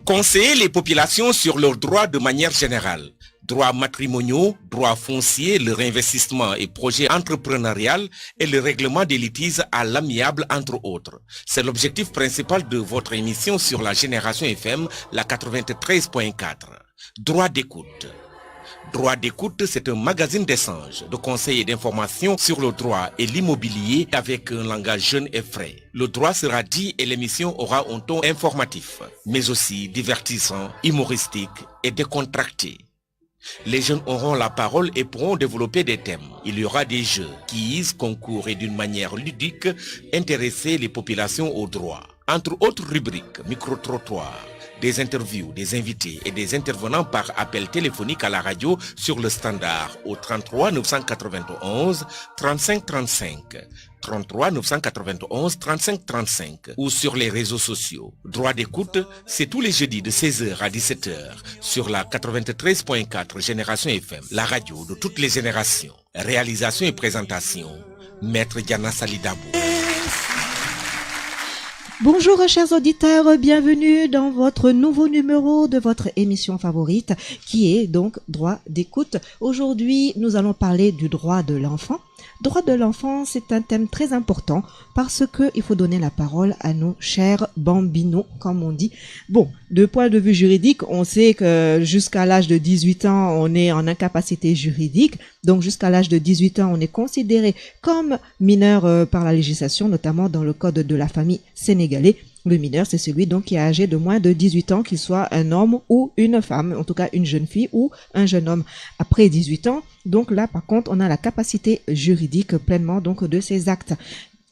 Conseiller les populations sur leurs droits de manière générale. Droits matrimoniaux, droits fonciers, le réinvestissement et projets entrepreneurial et le règlement des litiges à l'amiable entre autres. C'est l'objectif principal de votre émission sur la Génération FM, la 93.4. Droit d'écoute. Droit d'écoute, c'est un magazine d'échange, de conseils et d'informations sur le droit et l'immobilier avec un langage jeune et frais. Le droit sera dit et l'émission aura un ton informatif, mais aussi divertissant, humoristique et décontracté. Les jeunes auront la parole et pourront développer des thèmes. Il y aura des jeux, quiz, concours et d'une manière ludique, intéresser les populations au droit. Entre autres rubriques, micro-trottoirs, des interviews, des invités et des intervenants par appel téléphonique à la radio sur le standard au 33 991 35 35. 33 991 35 35 ou sur les réseaux sociaux. Droit d'écoute, c'est tous les jeudis de 16h à 17h sur la 93.4 Génération FM, la radio de toutes les générations. Réalisation et présentation, Maître Diana Salidabo. Bonjour chers auditeurs, bienvenue dans votre nouveau numéro de votre émission favorite qui est donc Droit d'écoute. Aujourd'hui, nous allons parler du droit de l'enfant. Droit de l'enfant, c'est un thème très important parce que il faut donner la parole à nos chers bambinos, comme on dit. Bon, de point de vue juridique, on sait que jusqu'à l'âge de 18 ans, on est en incapacité juridique. Donc jusqu'à l'âge de 18 ans, on est considéré comme mineur par la législation, notamment dans le code de la famille sénégalais. Le mineur, c'est celui donc qui est âgé de moins de 18 ans, qu'il soit un homme ou une femme, en tout cas une jeune fille ou un jeune homme. Après 18 ans, donc là, par contre, on a la capacité juridique pleinement donc de ces actes.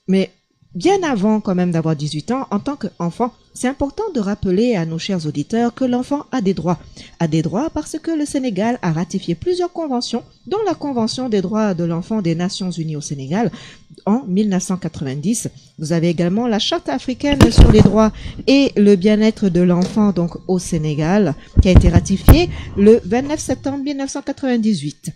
Mais bien avant quand même d'avoir 18 ans, en tant qu'enfant, c'est important de rappeler à nos chers auditeurs que l'enfant a des droits. A des droits parce que le Sénégal a ratifié plusieurs conventions, dont la Convention des droits de l'enfant des Nations Unies au Sénégal en 1990. Vous avez également la Charte africaine sur les droits et le bien-être de l'enfant donc au Sénégal, qui a été ratifiée le 29 septembre 1998.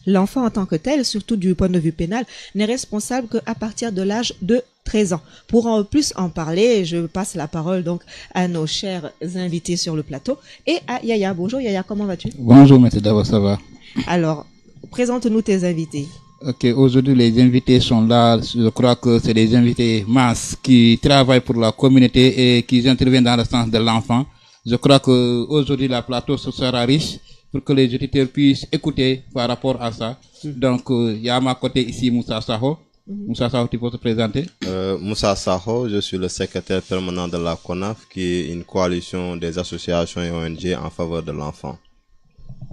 L'enfant en tant que tel, surtout du point de vue pénal, n'est responsable qu'à partir de l'âge de 13 ans. Pour en plus en parler, je passe la parole donc à nos chers invités sur le plateau et à Yaya. Bonjour Yaya, comment vas-tu? Bonjour Maître Davo, ça va? Alors, présente-nous tes invités. Ok, aujourd'hui les invités sont là, je crois que c'est des invités masses qui travaillent pour la communauté et qui interviennent dans le sens de l'enfant. Je crois que aujourd'hui la plateau sera riche pour que les auditeurs puissent écouter par rapport à ça. Donc, il y a à ma côté ici Moussa Saho. Moussa Saho, tu peux te présenter? Moussa Saho, je suis le secrétaire permanent de la CONAF, qui est une coalition des associations et ONG en faveur de l'enfant.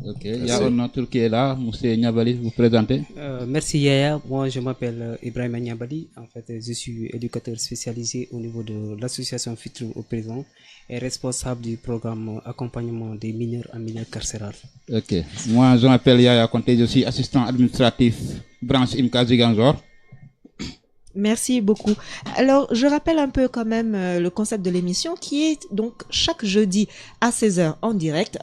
Ok, il y a un autre qui est là, Moussa Niabali, vous présentez? Merci Yaya, moi je m'appelle Ibrahim Niabali, en fait je suis éducateur spécialisé au niveau de l'association Fitrou au présent et responsable du programme accompagnement des mineurs en milieu carcéral. Ok, moi je m'appelle Yaya Conté, je suis assistant administratif branche IMCA Ziguinchor. Merci beaucoup. Alors, je rappelle un peu quand même le concept de l'émission qui est donc chaque jeudi à 16h en direct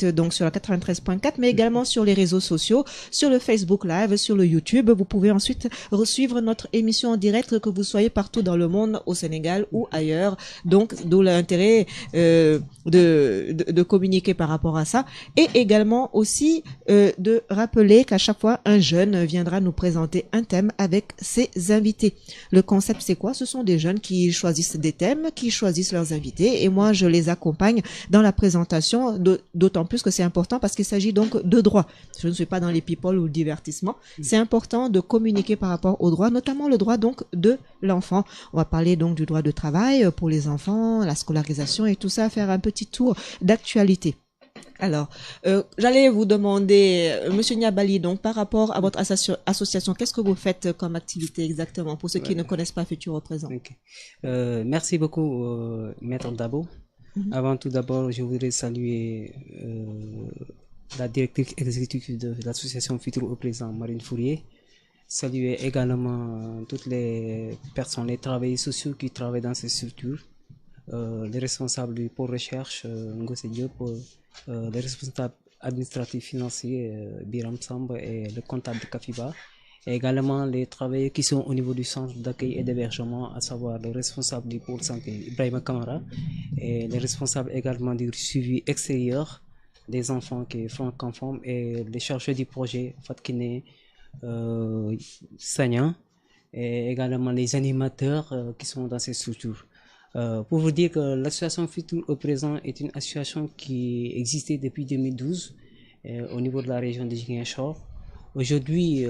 donc sur la 93.4, mais également sur les réseaux sociaux, sur le Facebook Live, sur le YouTube. Vous pouvez ensuite suivre notre émission en direct, que vous soyez partout dans le monde, au Sénégal ou ailleurs. Donc, d'où l'intérêt de communiquer par rapport à ça. Et également aussi de rappeler qu'à chaque fois, un jeune viendra nous présenter un thème avec ses invités. Le concept, c'est quoi? Ce sont des jeunes qui choisissent des thèmes, qui choisissent leurs invités, et moi, je les accompagne dans la présentation, d'autant plus que c'est important parce qu'il s'agit donc de droit. Je ne suis pas dans les people ou le divertissement. C'est important de communiquer par rapport aux droits, notamment le droit donc de l'enfant. On va parler donc du droit de travail pour les enfants, la scolarisation et tout ça, faire un petit tour d'actualité. Alors, j'allais vous demander, Monsieur Niabali, donc par rapport à votre association, qu'est-ce que vous faites comme activité exactement pour ceux qui ne connaissent pas Futur au présent? Okay. Merci beaucoup, Maître Dabo. Avant tout d'abord, je voudrais saluer la directrice exécutive de l'association Futur au présent, Marine Fourier. Saluer également toutes les personnes, les travailleurs sociaux qui travaillent dans ces structures, les responsables du pôle recherche, Ngosse Diop, les responsables administratifs financiers, Biram Samb et le comptable de Kafiba, et également les travailleurs qui sont au niveau du centre d'accueil et d'hébergement, à savoir le responsable du pôle santé Ibrahima Kamara et les responsables également du suivi extérieur des enfants qui est Franck Conforme et les chargés du projet Fatkine Sagnan et également les animateurs qui sont dans ces structures. Pour vous dire que l'association Futur au présent est une association qui existait depuis 2012 au niveau de la région de Ziguinchor. Aujourd'hui,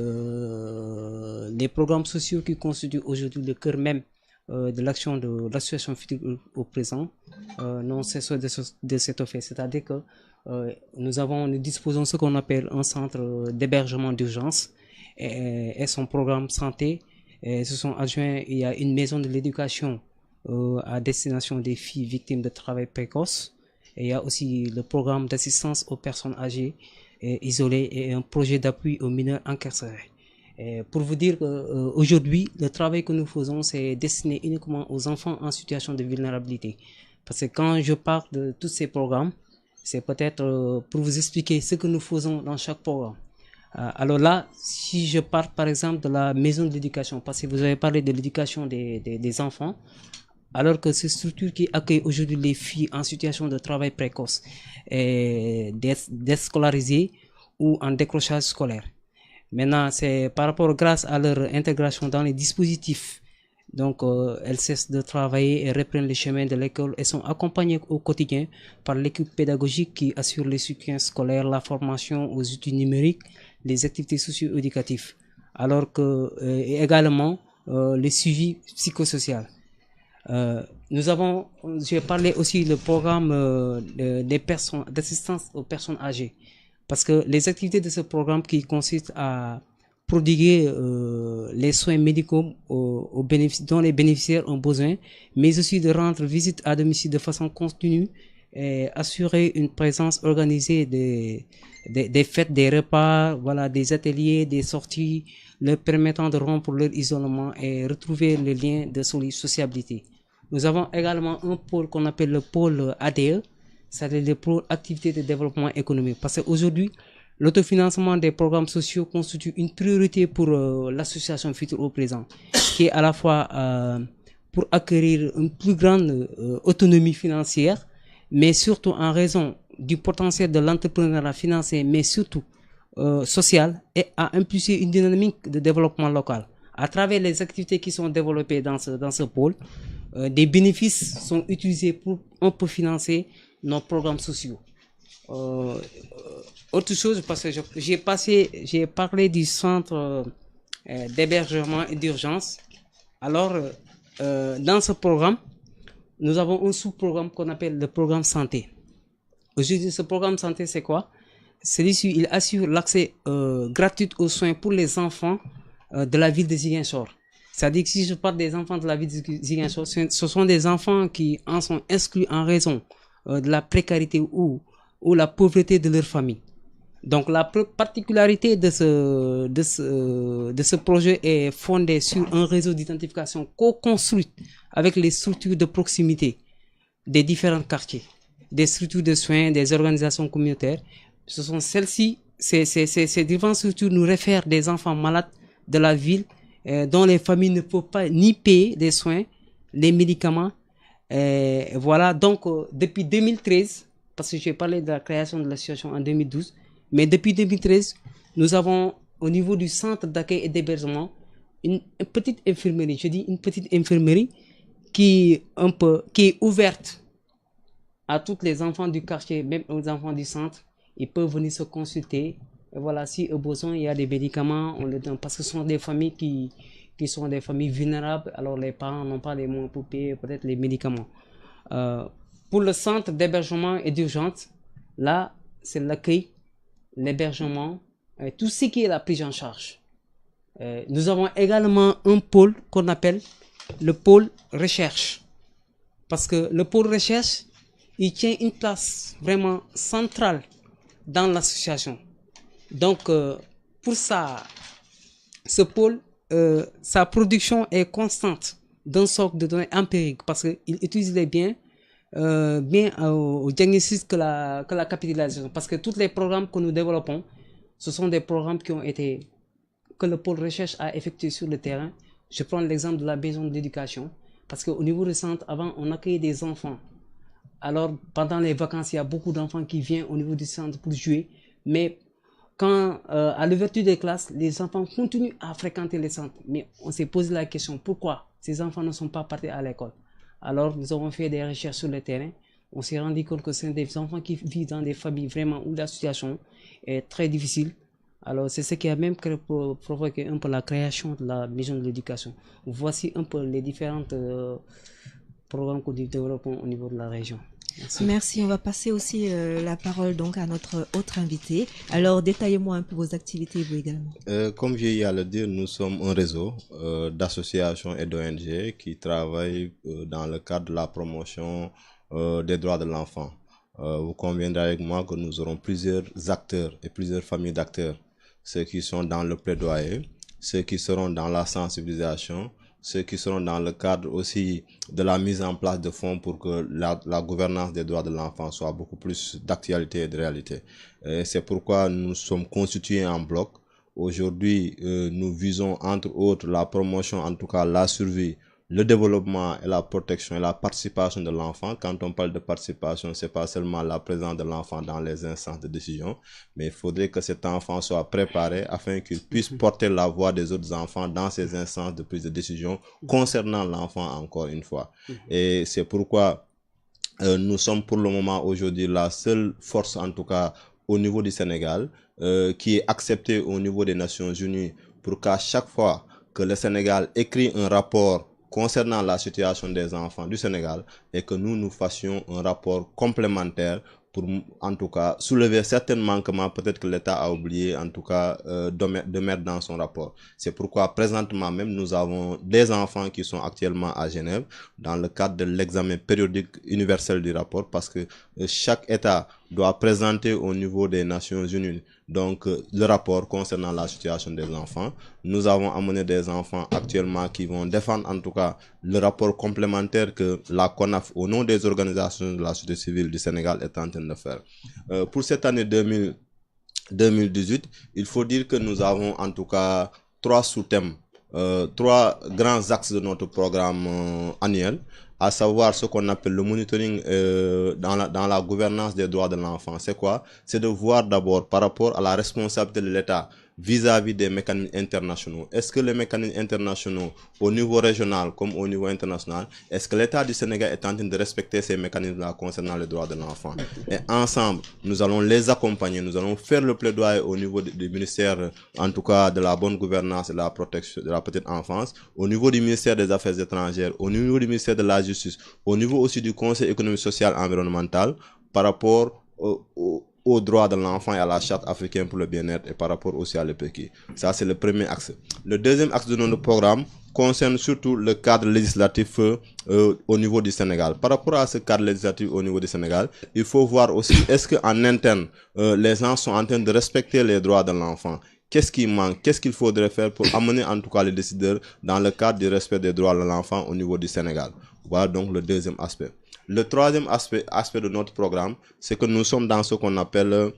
les programmes sociaux qui constituent aujourd'hui le cœur même de l'action de l'association Futur au présent n'ont cessé de s'étoffer. C'est-à-dire que nous disposons de ce qu'on appelle un centre d'hébergement d'urgence et son programme santé. Et se sont adjoints, il y a une maison de l'éducation à destination des filles victimes de travail précoce. Et il y a aussi le programme d'assistance aux personnes âgées et isolées et un projet d'appui aux mineurs incarcérés. Et pour vous dire qu'aujourd'hui, le travail que nous faisons, c'est destiné uniquement aux enfants en situation de vulnérabilité. Parce que quand je parle de tous ces programmes, c'est peut-être pour vous expliquer ce que nous faisons dans chaque programme. Alors là, si je parle par exemple de la maison de l'éducation, parce que vous avez parlé de l'éducation des enfants, alors que ces structures qui accueillent aujourd'hui les filles en situation de travail précoce, déscolarisées ou en décrochage scolaire. Maintenant, c'est par rapport, grâce à leur intégration dans les dispositifs, donc elles cessent de travailler et reprennent le chemin de l'école et sont accompagnées au quotidien par l'équipe pédagogique qui assure les soutiens scolaires, la formation aux outils numériques, les activités socio-éducatives, alors que également le suivi psychosocial. J'ai parlé aussi du programme d'assistance aux personnes âgées, parce que les activités de ce programme qui consistent à prodiguer les soins médicaux dont les bénéficiaires ont besoin, mais aussi de rendre visite à domicile de façon continue et assurer une présence organisée des fêtes, des repas, voilà, des ateliers, des sorties, leur permettant de rompre leur isolement et retrouver le lien de sociabilité. Nous avons également un pôle qu'on appelle le pôle ADE, c'est-à-dire le pôle activité de développement économique. Parce qu'aujourd'hui, l'autofinancement des programmes sociaux constitue une priorité pour l'association Futur au présent, qui est à la fois pour acquérir une plus grande autonomie financière, mais surtout en raison du potentiel de l'entrepreneuriat financier, mais surtout social, et à impulser une dynamique de développement local. À travers les activités qui sont développées dans ce pôle, des bénéfices sont utilisés pour un peu financer nos programmes sociaux. Autre chose, parce que j'ai parlé du centre d'hébergement et d'urgence. Alors, dans ce programme, nous avons un sous-programme qu'on appelle le programme santé. Aujourd'hui, ce programme santé, c'est quoi? Celui-ci, il assure l'accès gratuit aux soins pour les enfants de la ville de Ziguinchor. C'est-à-dire que si je parle des enfants de la ville de Ziguinchor, ce sont des enfants qui en sont exclus en raison de la précarité ou la pauvreté de leur famille. Donc la particularité de ce projet est fondée sur un réseau d'identification co-construit avec les structures de proximité des différents quartiers, des structures de soins, des organisations communautaires. Ce sont celles-ci, ces différentes structures nous réfèrent des enfants malades de la ville dont les familles ne peuvent pas ni payer des soins, les médicaments. Voilà, donc depuis 2013, parce que j'ai parlé de la création de l'association en 2012, mais depuis 2013, nous avons au niveau du centre d'accueil et d'hébergement une petite infirmerie, je dis une petite infirmerie qui est ouverte à tous les enfants du quartier, même aux enfants du centre. Ils peuvent venir se consulter. Et voilà, si au besoin, il y a des médicaments, on les donne. Parce que ce sont des familles qui sont des familles vulnérables. Alors les parents n'ont pas les moyens pour payer peut-être les médicaments. Pour le centre d'hébergement et d'urgence, là, c'est l'accueil, l'hébergement, tout ce qui est la prise en charge. Nous avons également un pôle qu'on appelle le pôle recherche. Parce que le pôle recherche, il tient une place vraiment centrale dans l'association. Donc, pour ça, ce pôle, sa production est constante d'un socle de données empiriques parce qu'il utilise les biens au diagnostic que la capitalisation. Parce que tous les programmes que nous développons, ce sont des programmes qui ont été que le pôle recherche a effectué sur le terrain, je prends l'exemple de la maison de l'éducation, parce qu'au niveau du centre, avant, on accueillait des enfants. Alors, pendant les vacances, il y a beaucoup d'enfants qui viennent au niveau du centre pour jouer, mais quand, à l'ouverture des classes, les enfants continuent à fréquenter les centres. Mais on s'est posé la question, pourquoi ces enfants ne sont pas partis à l'école? Alors, nous avons fait des recherches sur le terrain. On s'est rendu compte que c'est des enfants qui vivent dans des familles vraiment où la situation est très difficile. Alors, c'est ce qui a même provoqué un peu la création de la maison de l'éducation. Voici un peu les différents programmes que nous développons au niveau de la région. Merci. On va passer aussi la parole donc à notre autre invité. Alors, détaillez-moi un peu vos activités, vous également. Comme j'ai eu à le dire, nous sommes un réseau d'associations et d'ONG qui travaillent dans le cadre de la promotion des droits de l'enfant. Vous conviendrez avec moi que nous aurons plusieurs acteurs et plusieurs familles d'acteurs. Ceux qui sont dans le plaidoyer, ceux qui seront dans la sensibilisation, ceux qui seront dans le cadre aussi de la mise en place de fonds pour que la gouvernance des droits de l'enfant soit beaucoup plus d'actualité et de réalité. C'est pourquoi nous sommes constitués en bloc. Aujourd'hui, nous visons entre autres la promotion, en tout cas la survie, le développement et la protection et la participation de l'enfant. Quand on parle de participation, c'est pas seulement la présence de l'enfant dans les instances de décision, mais il faudrait que cet enfant soit préparé afin qu'il puisse porter la voix des autres enfants dans ces instances de prise de décision concernant l'enfant encore une fois. Et c'est pourquoi nous sommes pour le moment aujourd'hui la seule force, en tout cas au niveau du Sénégal, qui est acceptée au niveau des Nations Unies pour qu'à chaque fois que le Sénégal écrit un rapport concernant la situation des enfants du Sénégal et que nous fassions un rapport complémentaire pour, en tout cas, soulever certains manquements, peut-être que l'État a oublié, en tout cas, de mettre dans son rapport. C'est pourquoi, présentement même, nous avons des enfants qui sont actuellement à Genève dans le cadre de l'examen périodique universel du rapport, parce que chaque État doit présenter au niveau des Nations Unies donc le rapport concernant la situation des enfants. Nous avons amené des enfants actuellement qui vont défendre en tout cas le rapport complémentaire que la CONAF, au nom des organisations de la société civile du Sénégal, est en train de faire. Pour cette année 2018, il faut dire que nous avons en tout cas 3 sous-thèmes, 3 grands axes de notre programme annuel, à savoir ce qu'on appelle le monitoring dans la gouvernance des droits de l'enfant. C'est quoi? C'est de voir d'abord par rapport à la responsabilité de l'État vis-à-vis des mécanismes internationaux. Est-ce que les mécanismes internationaux au niveau régional comme au niveau international, est-ce que l'État du Sénégal est en train de respecter ces mécanismes-là concernant les droits de l'enfant? Et ensemble, nous allons les accompagner, nous allons faire le plaidoyer au niveau du ministère, en tout cas de la bonne gouvernance et de la protection de la petite enfance, au niveau du ministère des Affaires étrangères, au niveau du ministère de la Justice, au niveau aussi du Conseil économique, social et environnemental, par rapport aux droits de l'enfant et à la charte africaine pour le bien-être et par rapport aussi à l'EPECI. Ça, c'est le premier axe. Le deuxième axe de notre programme concerne surtout le cadre législatif au niveau du Sénégal. Par rapport à ce cadre législatif au niveau du Sénégal, il faut voir aussi est-ce qu'en interne, les gens sont en train de respecter les droits de l'enfant. Qu'est-ce qui manque? Qu'est-ce qu'il faudrait faire pour amener en tout cas les décideurs dans le cadre du respect des droits de l'enfant au niveau du Sénégal? Voilà donc le deuxième aspect. Le troisième aspect de notre programme, c'est que nous sommes dans ce qu'on appelle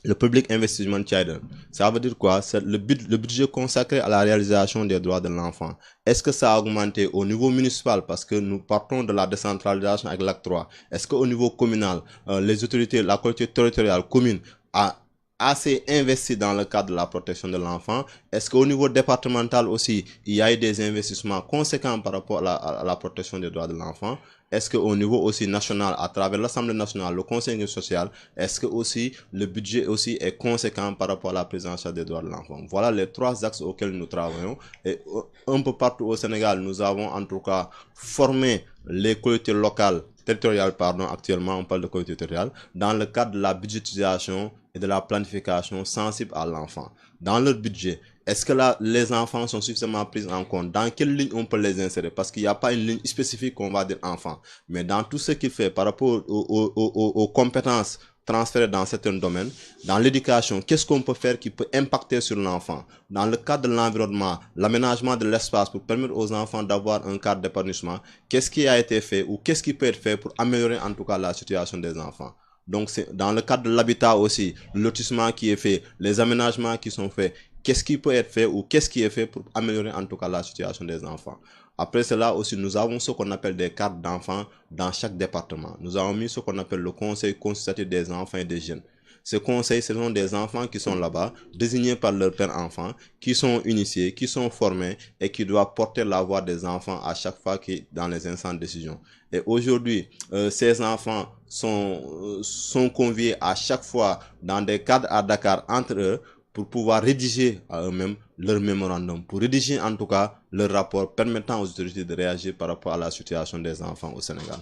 le Public Investment Charter. Ça veut dire quoi? C'est le budget consacré à la réalisation des droits de l'enfant. Est-ce que ça a augmenté au niveau municipal parce que nous partons de la décentralisation avec l'acte 3? Est-ce qu'au niveau communal, les autorités, la collectivité territoriale commune a assez investi dans le cadre de la protection de l'enfant? Est-ce qu'au niveau départemental aussi, il y a eu des investissements conséquents par rapport à la protection des droits de l'enfant? Est-ce qu'au niveau aussi national, à travers l'Assemblée nationale, le Conseil social, est-ce que aussi le budget aussi est conséquent par rapport à la prise en charge des droits de l'enfant? Voilà les 3 axes auxquels nous travaillons. Et un peu partout au Sénégal, nous avons en tout cas formé les collectivités locales, territoriales, pardon, actuellement on parle de collectivités territoriales, dans le cadre de la budgétisation et de la planification sensible à l'enfant. Dans leur budget, est-ce que là, les enfants sont suffisamment pris en compte? Dans quelle ligne on peut les insérer? Parce qu'il n'y a pas une ligne spécifique qu'on va dire enfant. Mais dans tout ce qu'il fait par rapport aux compétences transférées dans certains domaines, dans l'éducation, qu'est-ce qu'on peut faire qui peut impacter sur l'enfant? Dans le cadre de l'environnement, l'aménagement de l'espace pour permettre aux enfants d'avoir un cadre d'épanouissement, qu'est-ce qui a été fait ou qu'est-ce qui peut être fait pour améliorer en tout cas la situation des enfants? Donc c'est dans le cadre de l'habitat aussi, le lotissement qui est fait, les aménagements qui sont faits. qu'est-ce qui peut être fait ou qu'est-ce qui est fait pour améliorer en tout cas la situation des enfants. Après cela aussi, nous avons ce qu'on appelle des cartes d'enfants dans chaque département. Nous avons mis ce qu'on appelle le conseil consultatif des enfants et des jeunes. Ce conseil, ce sont des enfants qui sont là-bas, désignés par leur père enfant, qui sont initiés, qui sont formés et qui doivent porter la voix des enfants à chaque fois dans les instants de décision. Et aujourd'hui, ces enfants sont conviés à chaque fois dans des cadres à Dakar entre eux pour pouvoir rédiger à eux-mêmes leur mémorandum, pour rédiger en tout cas leur rapport permettant aux autorités de réagir par rapport à la situation des enfants au Sénégal.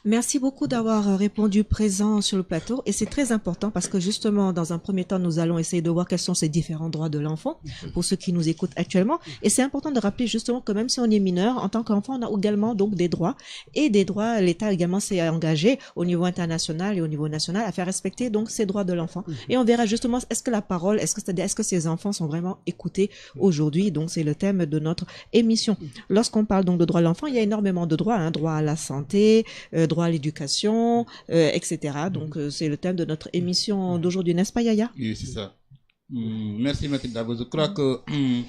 Merci beaucoup d'avoir répondu présent sur le plateau et c'est très important parce que justement dans un premier temps nous allons essayer de voir quels sont ces différents droits de l'enfant pour ceux qui nous écoutent actuellement et c'est important de rappeler justement que même si on est mineur en tant qu'enfant on a également donc des droits et des droits l'État également s'est engagé au niveau international et au niveau national à faire respecter donc ces droits de l'enfant et on verra justement est-ce que la parole est-ce que ces enfants sont vraiment écoutés aujourd'hui donc c'est le thème de notre émission. Lorsqu'on parle donc de droits de l'enfant il y a énormément de droits droit à la santé droit à l'éducation, etc. Donc, c'est le thème de notre émission d'aujourd'hui, n'est-ce pas, Yaya? Oui, c'est ça. Merci, Maître Dabo. Je crois que M.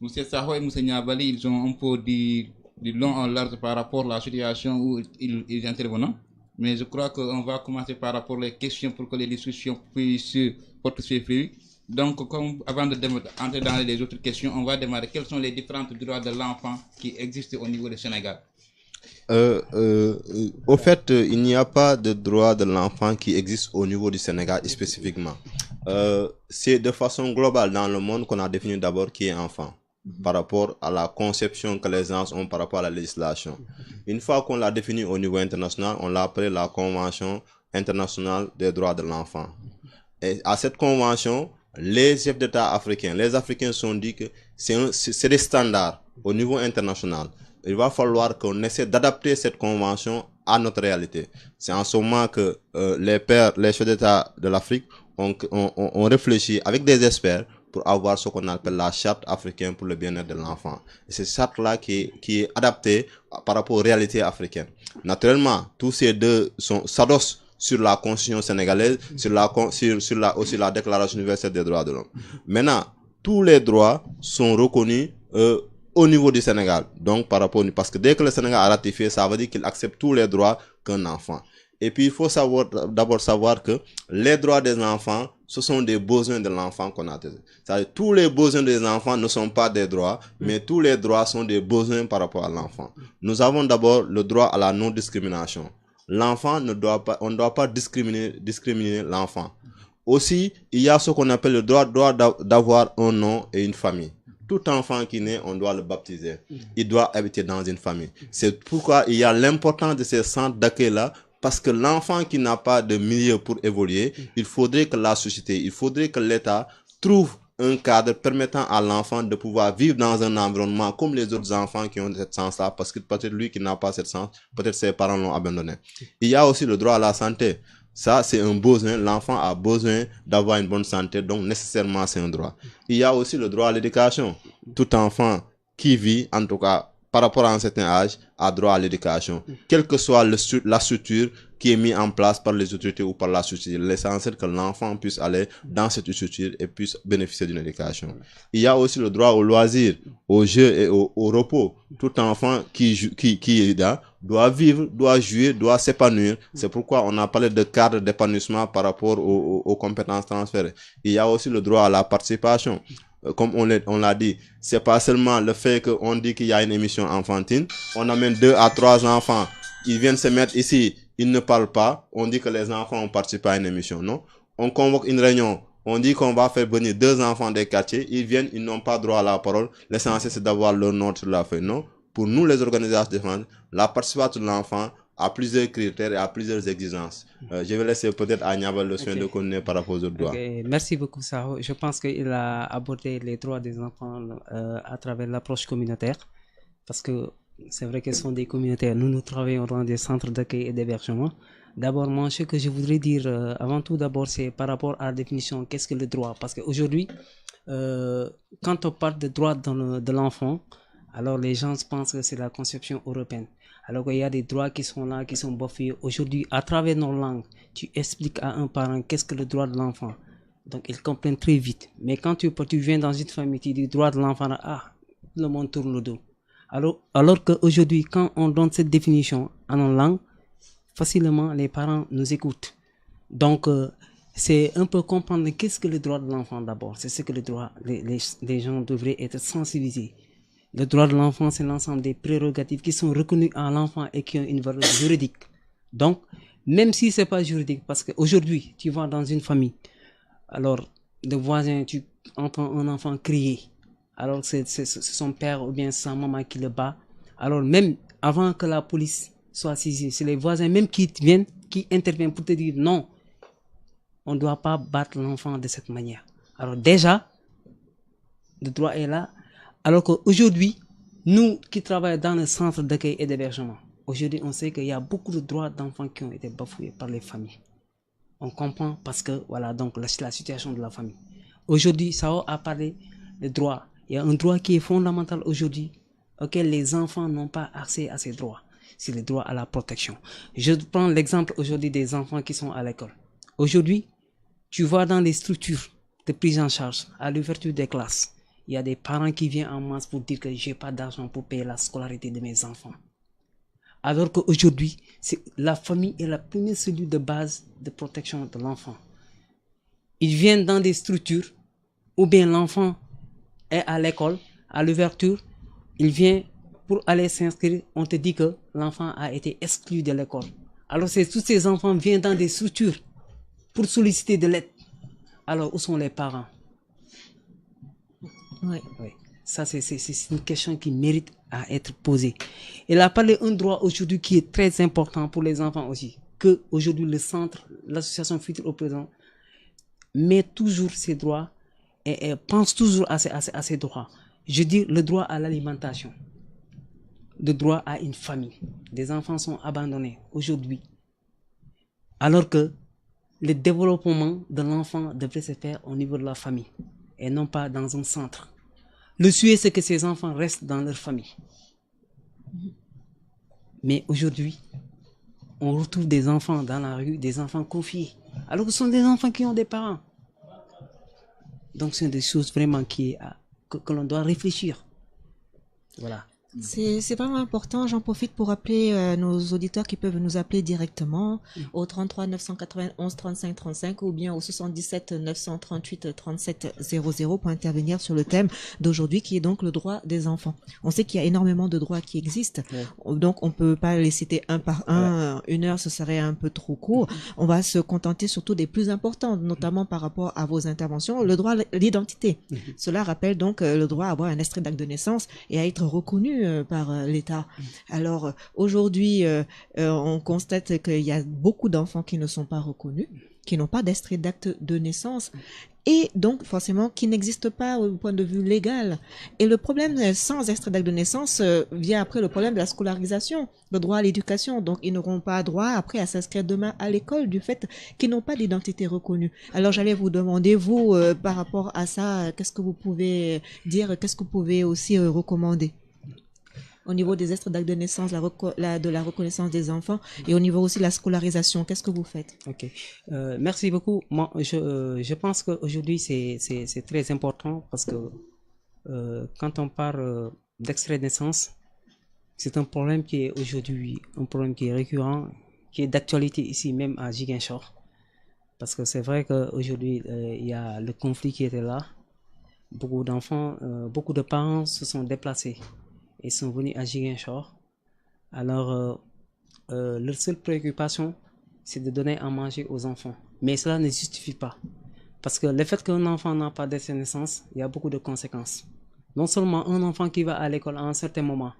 Sakho et M. Niabali, ils ont un peu dit long en large par rapport à la situation où ils interviennent. Mais je crois qu'on va commencer par rapport aux questions pour que les discussions puissent porter ses fruits. Donc, avant d'entrer dans les autres questions, on va démarrer. Quels sont les différents droits de l'enfant qui existent au niveau du Sénégal? Au fait, il n'y a pas de droit de l'enfant qui existe au niveau du Sénégal spécifiquement. C'est de façon globale dans le monde qu'on a défini d'abord qui est enfant, par rapport à la conception que les gens ont par rapport à la législation. Une fois qu'on l'a défini au niveau international, on l'a appelé la Convention internationale des droits de l'enfant. Et à cette convention, les chefs d'État africains, les Africains sont dit que c'est des standards au niveau international. Il va falloir qu'on essaie d'adapter cette convention à notre réalité. C'est en ce moment que les chefs d'État de l'Afrique ont réfléchi avec des experts pour avoir ce qu'on appelle la charte africaine pour le bien-être de l'enfant. Et cette charte-là qui est adaptée par rapport aux réalités africaines. Naturellement, tous ces deux s'adossent sur la Constitution sénégalaise, sur aussi la Déclaration universelle des droits de l'homme. Maintenant, tous les droits sont reconnus au niveau du Sénégal. Donc, parce que dès que le Sénégal a ratifié, ça veut dire qu'il accepte tous les droits qu'un enfant. Et puis, il faut d'abord savoir que les droits des enfants, ce sont des besoins de l'enfant qu'on a. C'est-à-dire, tous les besoins des enfants ne sont pas des droits, mais tous les droits sont des besoins par rapport à l'enfant. Nous avons d'abord le droit à la non-discrimination. L'enfant on ne doit pas discriminer l'enfant. Aussi, il y a ce qu'on appelle le droit d'avoir un nom et une famille. Tout enfant qui naît, on doit le baptiser. Il doit habiter dans une famille. C'est pourquoi il y a l'importance de ces centres d'accueil-là, parce que l'enfant qui n'a pas de milieu pour évoluer, il faudrait que la société, il faudrait que l'État trouve un cadre permettant à l'enfant de pouvoir vivre dans un environnement comme les autres enfants qui ont cette chance-là, parce que peut-être lui qui n'a pas cette chance, peut-être ses parents l'ont abandonné. Il y a aussi le droit à la santé. Ça, c'est un besoin. L'enfant a besoin d'avoir une bonne santé, donc nécessairement, c'est un droit. Il y a aussi le droit à l'éducation. Tout enfant qui vit, en tout cas, par rapport à un certain âge, a droit à l'éducation. Quelle que soit la structure qui est mise en place par les autorités ou par la société, l'essentiel que l'enfant puisse aller dans cette structure et puisse bénéficier d'une éducation. Il y a aussi le droit au loisir, au jeu et au repos. Tout enfant qui est là doit vivre, doit jouer, doit s'épanouir. C'est pourquoi on a parlé de cadre d'épanouissement par rapport aux compétences transférées. Il y a aussi le droit à la participation. Comme on l'a dit, c'est pas seulement le fait qu'on dit qu'il y a une émission enfantine, on amène 2 à 3 enfants, ils viennent se mettre ici, ils ne parlent pas, on dit que les enfants ont participé à une émission, non? On convoque une réunion, on dit qu'on va faire venir 2 enfants des quartiers, ils viennent, ils n'ont pas droit à la parole, l'essentiel c'est d'avoir leur nom sur la feuille, non? Pour nous les organisations de défense, la participation de l'enfant a plusieurs critères et à plusieurs exigences. Je vais laisser peut-être à Niabal le soin de connaître par rapport aux autres droits. Merci beaucoup, Saho. Je pense qu'il a abordé les droits des enfants à travers l'approche communautaire. Parce que c'est vrai qu'ils sont des communautaires. Nous travaillons dans des centres d'accueil et d'hébergement. D'abord, moi, ce que je voudrais dire, avant tout, d'abord, c'est par rapport à la définition, qu'est-ce que le droit? Parce qu'aujourd'hui, quand on parle de droits de l'enfant, alors les gens pensent que c'est la conception européenne. Alors qu'il y a des droits qui sont là, qui sont bafoués. Aujourd'hui, à travers nos langues, tu expliques à un parent qu'est-ce que le droit de l'enfant. Donc, ils comprennent très vite. Mais quand tu viens dans une famille, tu dis droit de l'enfant, le monde tourne le dos. Alors qu'aujourd'hui, quand on donne cette définition en une langue, facilement, les parents nous écoutent. Donc, c'est un peu comprendre qu'est-ce que le droit de l'enfant d'abord. C'est ce que les gens devraient être sensibilisés. Le droit de l'enfant, c'est l'ensemble des prérogatives qui sont reconnues à l'enfant et qui ont une valeur juridique. Donc, même si c'est pas juridique, parce qu'aujourd'hui, tu vas dans une famille, alors, le voisin, tu entends un enfant crier. Alors, c'est son père ou bien sa maman qui le bat. Alors, même avant que la police soit saisie, c'est les voisins même qui interviennent pour te dire non, on ne doit pas battre l'enfant de cette manière. Alors, déjà, le droit est là. Alors qu'aujourd'hui, nous qui travaillons dans le centre d'accueil et d'hébergement, aujourd'hui, on sait qu'il y a beaucoup de droits d'enfants qui ont été bafoués par les familles. On comprend parce que, voilà, donc la situation de la famille. Aujourd'hui, Sao a parlé de droits. Il y a un droit qui est fondamental aujourd'hui, auquel les enfants n'ont pas accès à ces droits. C'est le droit à la protection. Je prends l'exemple aujourd'hui des enfants qui sont à l'école. Aujourd'hui, tu vois dans les structures de prise en charge, à l'ouverture des classes, il y a des parents qui viennent en masse pour dire que j'ai pas d'argent pour payer la scolarité de mes enfants. Alors qu'aujourd'hui, la famille est la première cellule de base de protection de l'enfant. Ils viennent dans des structures où bien l'enfant est à l'école, à l'ouverture, il vient pour aller s'inscrire, on te dit que l'enfant a été exclu de l'école. Alors tous ces enfants viennent dans des structures pour solliciter de l'aide. Alors où sont les parents? Oui. Ça, c'est une question qui mérite à être posée. Il a parlé d'un droit aujourd'hui qui est très important pour les enfants aussi. Que aujourd'hui le centre, l'association Futur au présent, met toujours ces droits et pense toujours à ces droits. Je dis le droit à l'alimentation, le droit à une famille. Des enfants sont abandonnés aujourd'hui. Alors que le développement de l'enfant devrait se faire au niveau de la famille et non pas dans un centre. Le souhait, c'est que ces enfants restent dans leur famille. Mais aujourd'hui, on retrouve des enfants dans la rue, des enfants confiés, alors que ce sont des enfants qui ont des parents. Donc, ce sont des choses vraiment que l'on doit réfléchir. Voilà. C'est vraiment important. J'en profite pour rappeler nos auditeurs qui peuvent nous appeler directement au 33 991 35 35 ou bien au 77 938 37 00 pour intervenir sur le thème d'aujourd'hui qui est donc le droit des enfants. On sait qu'il y a énormément de droits qui existent, donc on peut pas les citer un par un. Une heure, ce serait un peu trop court. On va se contenter surtout des plus importants, notamment par rapport à vos interventions. Le droit à l'identité. Cela rappelle donc le droit à avoir un extrait d'acte de naissance et à être reconnu par l'État. Alors aujourd'hui, on constate qu'il y a beaucoup d'enfants qui ne sont pas reconnus, qui n'ont pas d'extrait d'acte de naissance et donc forcément qui n'existent pas au point de vue légal. Et le problème sans extrait d'acte de naissance vient après le problème de la scolarisation, le droit à l'éducation. Donc ils n'auront pas droit après à s'inscrire demain à l'école du fait qu'ils n'ont pas d'identité reconnue. Alors j'allais vous demander, vous, par rapport à ça, qu'est-ce que vous pouvez dire, qu'est-ce que vous pouvez aussi recommander au niveau des extraits d'actes de naissance, de la reconnaissance des enfants et au niveau aussi de la scolarisation, qu'est-ce que vous faites? Ok, merci beaucoup. Moi, je pense qu'aujourd'hui c'est très important parce que quand on parle d'extrait de naissance, c'est un problème qui est aujourd'hui un problème qui est récurrent, qui est d'actualité ici même à Ziguinchor, parce que c'est vrai qu'aujourd'hui il y a le conflit qui était là. Beaucoup d'enfants, beaucoup de parents se sont déplacés et sont venus à Ziguinchor. Alors, leur seule préoccupation, c'est de donner à manger aux enfants. Mais cela ne justifie pas. Parce que le fait qu'un enfant n'a pas d'extrait de naissance, il y a beaucoup de conséquences. Non seulement un enfant qui va à l'école à un certain moment,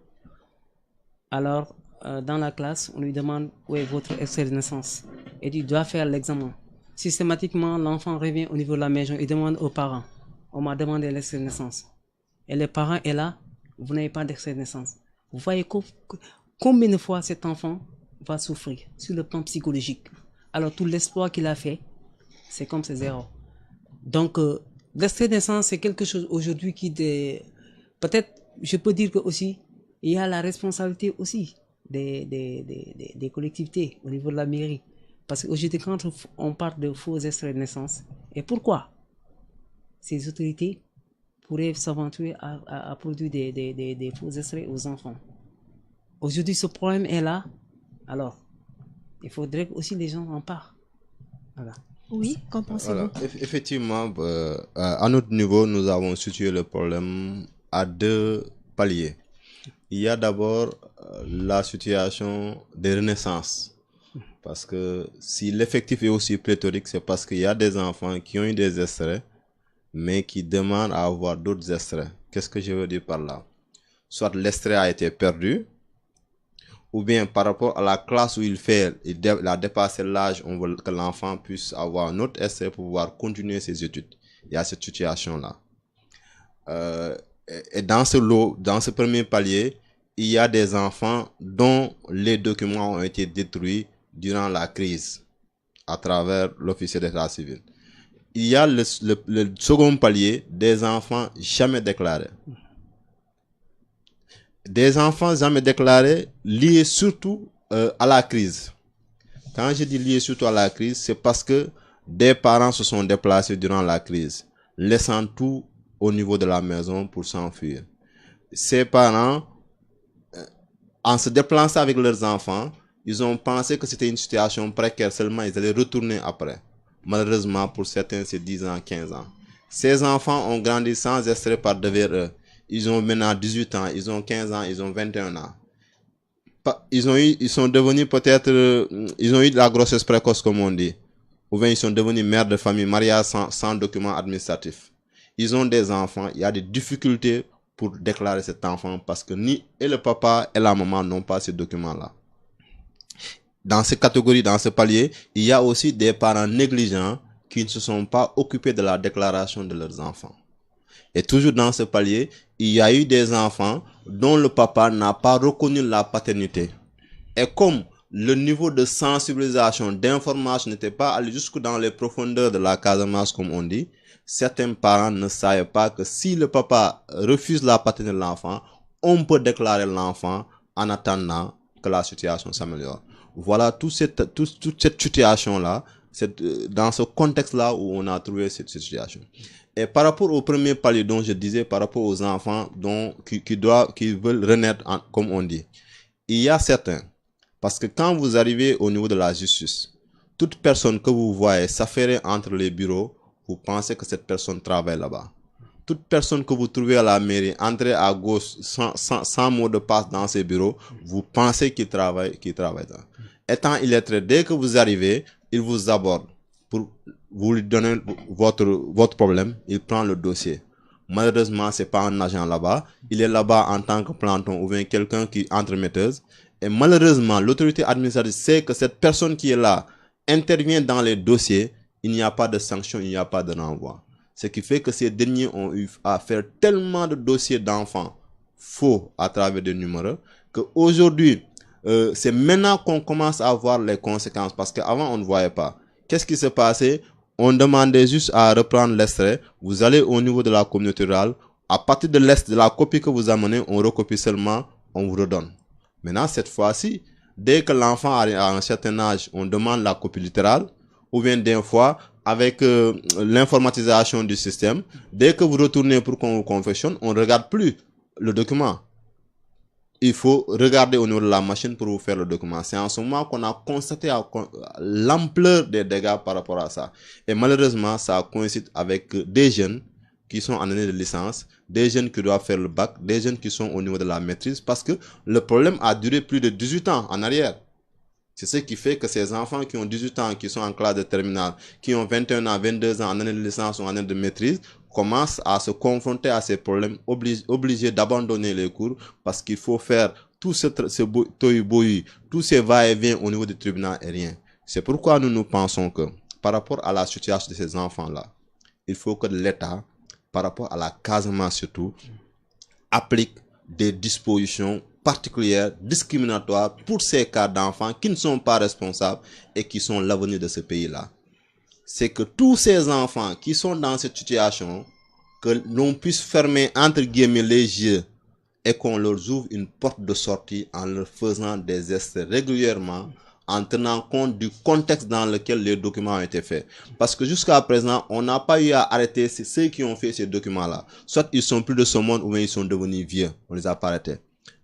alors dans la classe, on lui demande où est votre extrait de naissance. Et il doit faire l'examen. Systématiquement, l'enfant revient au niveau de la maison et demande aux parents, on m'a demandé l'extrait de naissance. Et le parent est là, vous n'avez pas d'extrait de naissance. Vous voyez combien de fois cet enfant va souffrir sur le plan psychologique. Alors tout l'espoir qu'il a fait, c'est comme c'est zéro. Donc l'extrait de naissance, c'est quelque chose aujourd'hui qui peut-être, je peux dire que aussi, il y a la responsabilité aussi des collectivités au niveau de la mairie. Parce qu'aujourd'hui, quand on parle de faux extraits de naissance, Et pourquoi ces autorités pourraient s'aventurer à produire des faux extraits aux enfants? Aujourd'hui, ce problème est là. Alors, il faudrait que aussi les gens en parlent. Voilà. Oui, qu'en pensez-vous? Voilà. Effectivement, à notre niveau, nous avons situé le problème à 2 paliers. Il y a d'abord la situation des renaissances. Parce que si l'effectif est aussi pléthorique, c'est parce qu'il y a des enfants qui ont eu des extraits, mais qui demandent à avoir d'autres extraits. Qu'est-ce que je veux dire par là? Soit l'extrait a été perdu, ou bien par rapport à la classe où il a dépassé l'âge, on veut que l'enfant puisse avoir un autre extrait pour pouvoir continuer ses études. Il y a cette situation-là. Et dans ce lot, dans ce premier palier, il y a des enfants dont les documents ont été détruits durant la crise à travers l'officier d'état civil. Il y a le second palier des enfants jamais déclarés. Des enfants jamais déclarés liés surtout à la crise. Quand je dis liés surtout à la crise, c'est parce que des parents se sont déplacés durant la crise, laissant tout au niveau de la maison pour s'enfuir. Ces parents, en se déplaçant avec leurs enfants, ils ont pensé que c'était une situation précaire, seulement ils allaient retourner après. Malheureusement, pour certains, c'est 10 ans, 15 ans. Ces enfants ont grandi sans extrait par devers eux. Ils ont maintenant 18 ans, ils ont 15 ans, ils ont 21 ans. Ils sont devenus peut-être, ils ont eu de la grossesse précoce comme on dit. Ou bien ils sont devenus mères de famille, mariés sans document administratif. Ils ont des enfants, il y a des difficultés pour déclarer cet enfant parce que ni et le papa et la maman n'ont pas ces documents-là. Dans ces catégories, dans ce palier, il y a aussi des parents négligents qui ne se sont pas occupés de la déclaration de leurs enfants. Et toujours dans ce palier, il y a eu des enfants dont le papa n'a pas reconnu la paternité. Et comme le niveau de sensibilisation, d'information n'était pas allé jusque dans les profondeurs de la Casamance, comme on dit, certains parents ne savaient pas que si le papa refuse la paternité de l'enfant, on peut déclarer l'enfant en attendant que la situation s'améliore. Voilà toute cette situation-là, dans ce contexte-là où on a trouvé cette situation. Et par rapport au premier palier dont je disais, par rapport aux enfants qui veulent renaître, comme on dit, il y a certains. Parce que quand vous arrivez au niveau de la justice, toute personne que vous voyez s'affairer entre les bureaux, vous pensez que cette personne travaille là-bas. Toute personne que vous trouvez à la mairie, entrer à gauche sans mot de passe dans ses bureaux, vous pensez qu'il travaille là. Étant illettré, dès que vous arrivez, il vous aborde pour vous lui donner votre problème, il prend le dossier. Malheureusement, c'est pas un agent là-bas, il est là-bas en tant que planton ou bien quelqu'un qui est entremetteuse. Et malheureusement, l'autorité administrative sait que cette personne qui est là intervient dans les dossiers, il n'y a pas de sanction, il n'y a pas de renvoi. Ce qui fait que ces derniers ont eu à faire tellement de dossiers d'enfants faux à travers des numéros qu'aujourd'hui, c'est maintenant qu'on commence à voir les conséquences parce qu'avant on ne voyait pas. Qu'est-ce qui s'est passé? On demandait juste à reprendre l'extrait. Vous allez au niveau de la communauté rurale. À partir de de la copie que vous amenez, on recopie seulement, on vous redonne. Maintenant, cette fois-ci, dès que l'enfant a un certain âge, on demande la copie littérale. Ou bien des fois, avec l'informatisation du système, dès que vous retournez pour qu'on vous confectionne, on ne regarde plus le document. Il faut regarder au niveau de la machine pour vous faire le document. C'est en ce moment qu'on a constaté l'ampleur des dégâts par rapport à ça. Et malheureusement, ça coïncide avec des jeunes qui sont en année de licence, des jeunes qui doivent faire le bac, des jeunes qui sont au niveau de la maîtrise, parce que le problème a duré plus de 18 ans en arrière. C'est ce qui fait que ces enfants qui ont 18 ans, qui sont en classe de terminale, qui ont 21 ans, 22 ans en année de licence ou en année de maîtrise, commencent à se confronter à ces problèmes, obligés d'abandonner les cours parce qu'il faut faire tout ce tohu-bohu, tous ces va-et-vient au niveau du tribunal et rien. C'est pourquoi nous pensons que par rapport à la situation de ces enfants-là, il faut que l'État, par rapport à la Casamance surtout, applique des dispositions particulières, discriminatoires pour ces cas d'enfants qui ne sont pas responsables et qui sont l'avenir de ce pays-là. C'est que tous ces enfants qui sont dans cette situation, que l'on puisse fermer entre guillemets les yeux et qu'on leur ouvre une porte de sortie en leur faisant des essais régulièrement, en tenant compte du contexte dans lequel les documents ont été faits. Parce que jusqu'à présent, on n'a pas eu à arrêter ceux qui ont fait ces documents-là. Soit ils sont plus de ce monde ou bien ils sont devenus vieux. On les a pas arrêtés.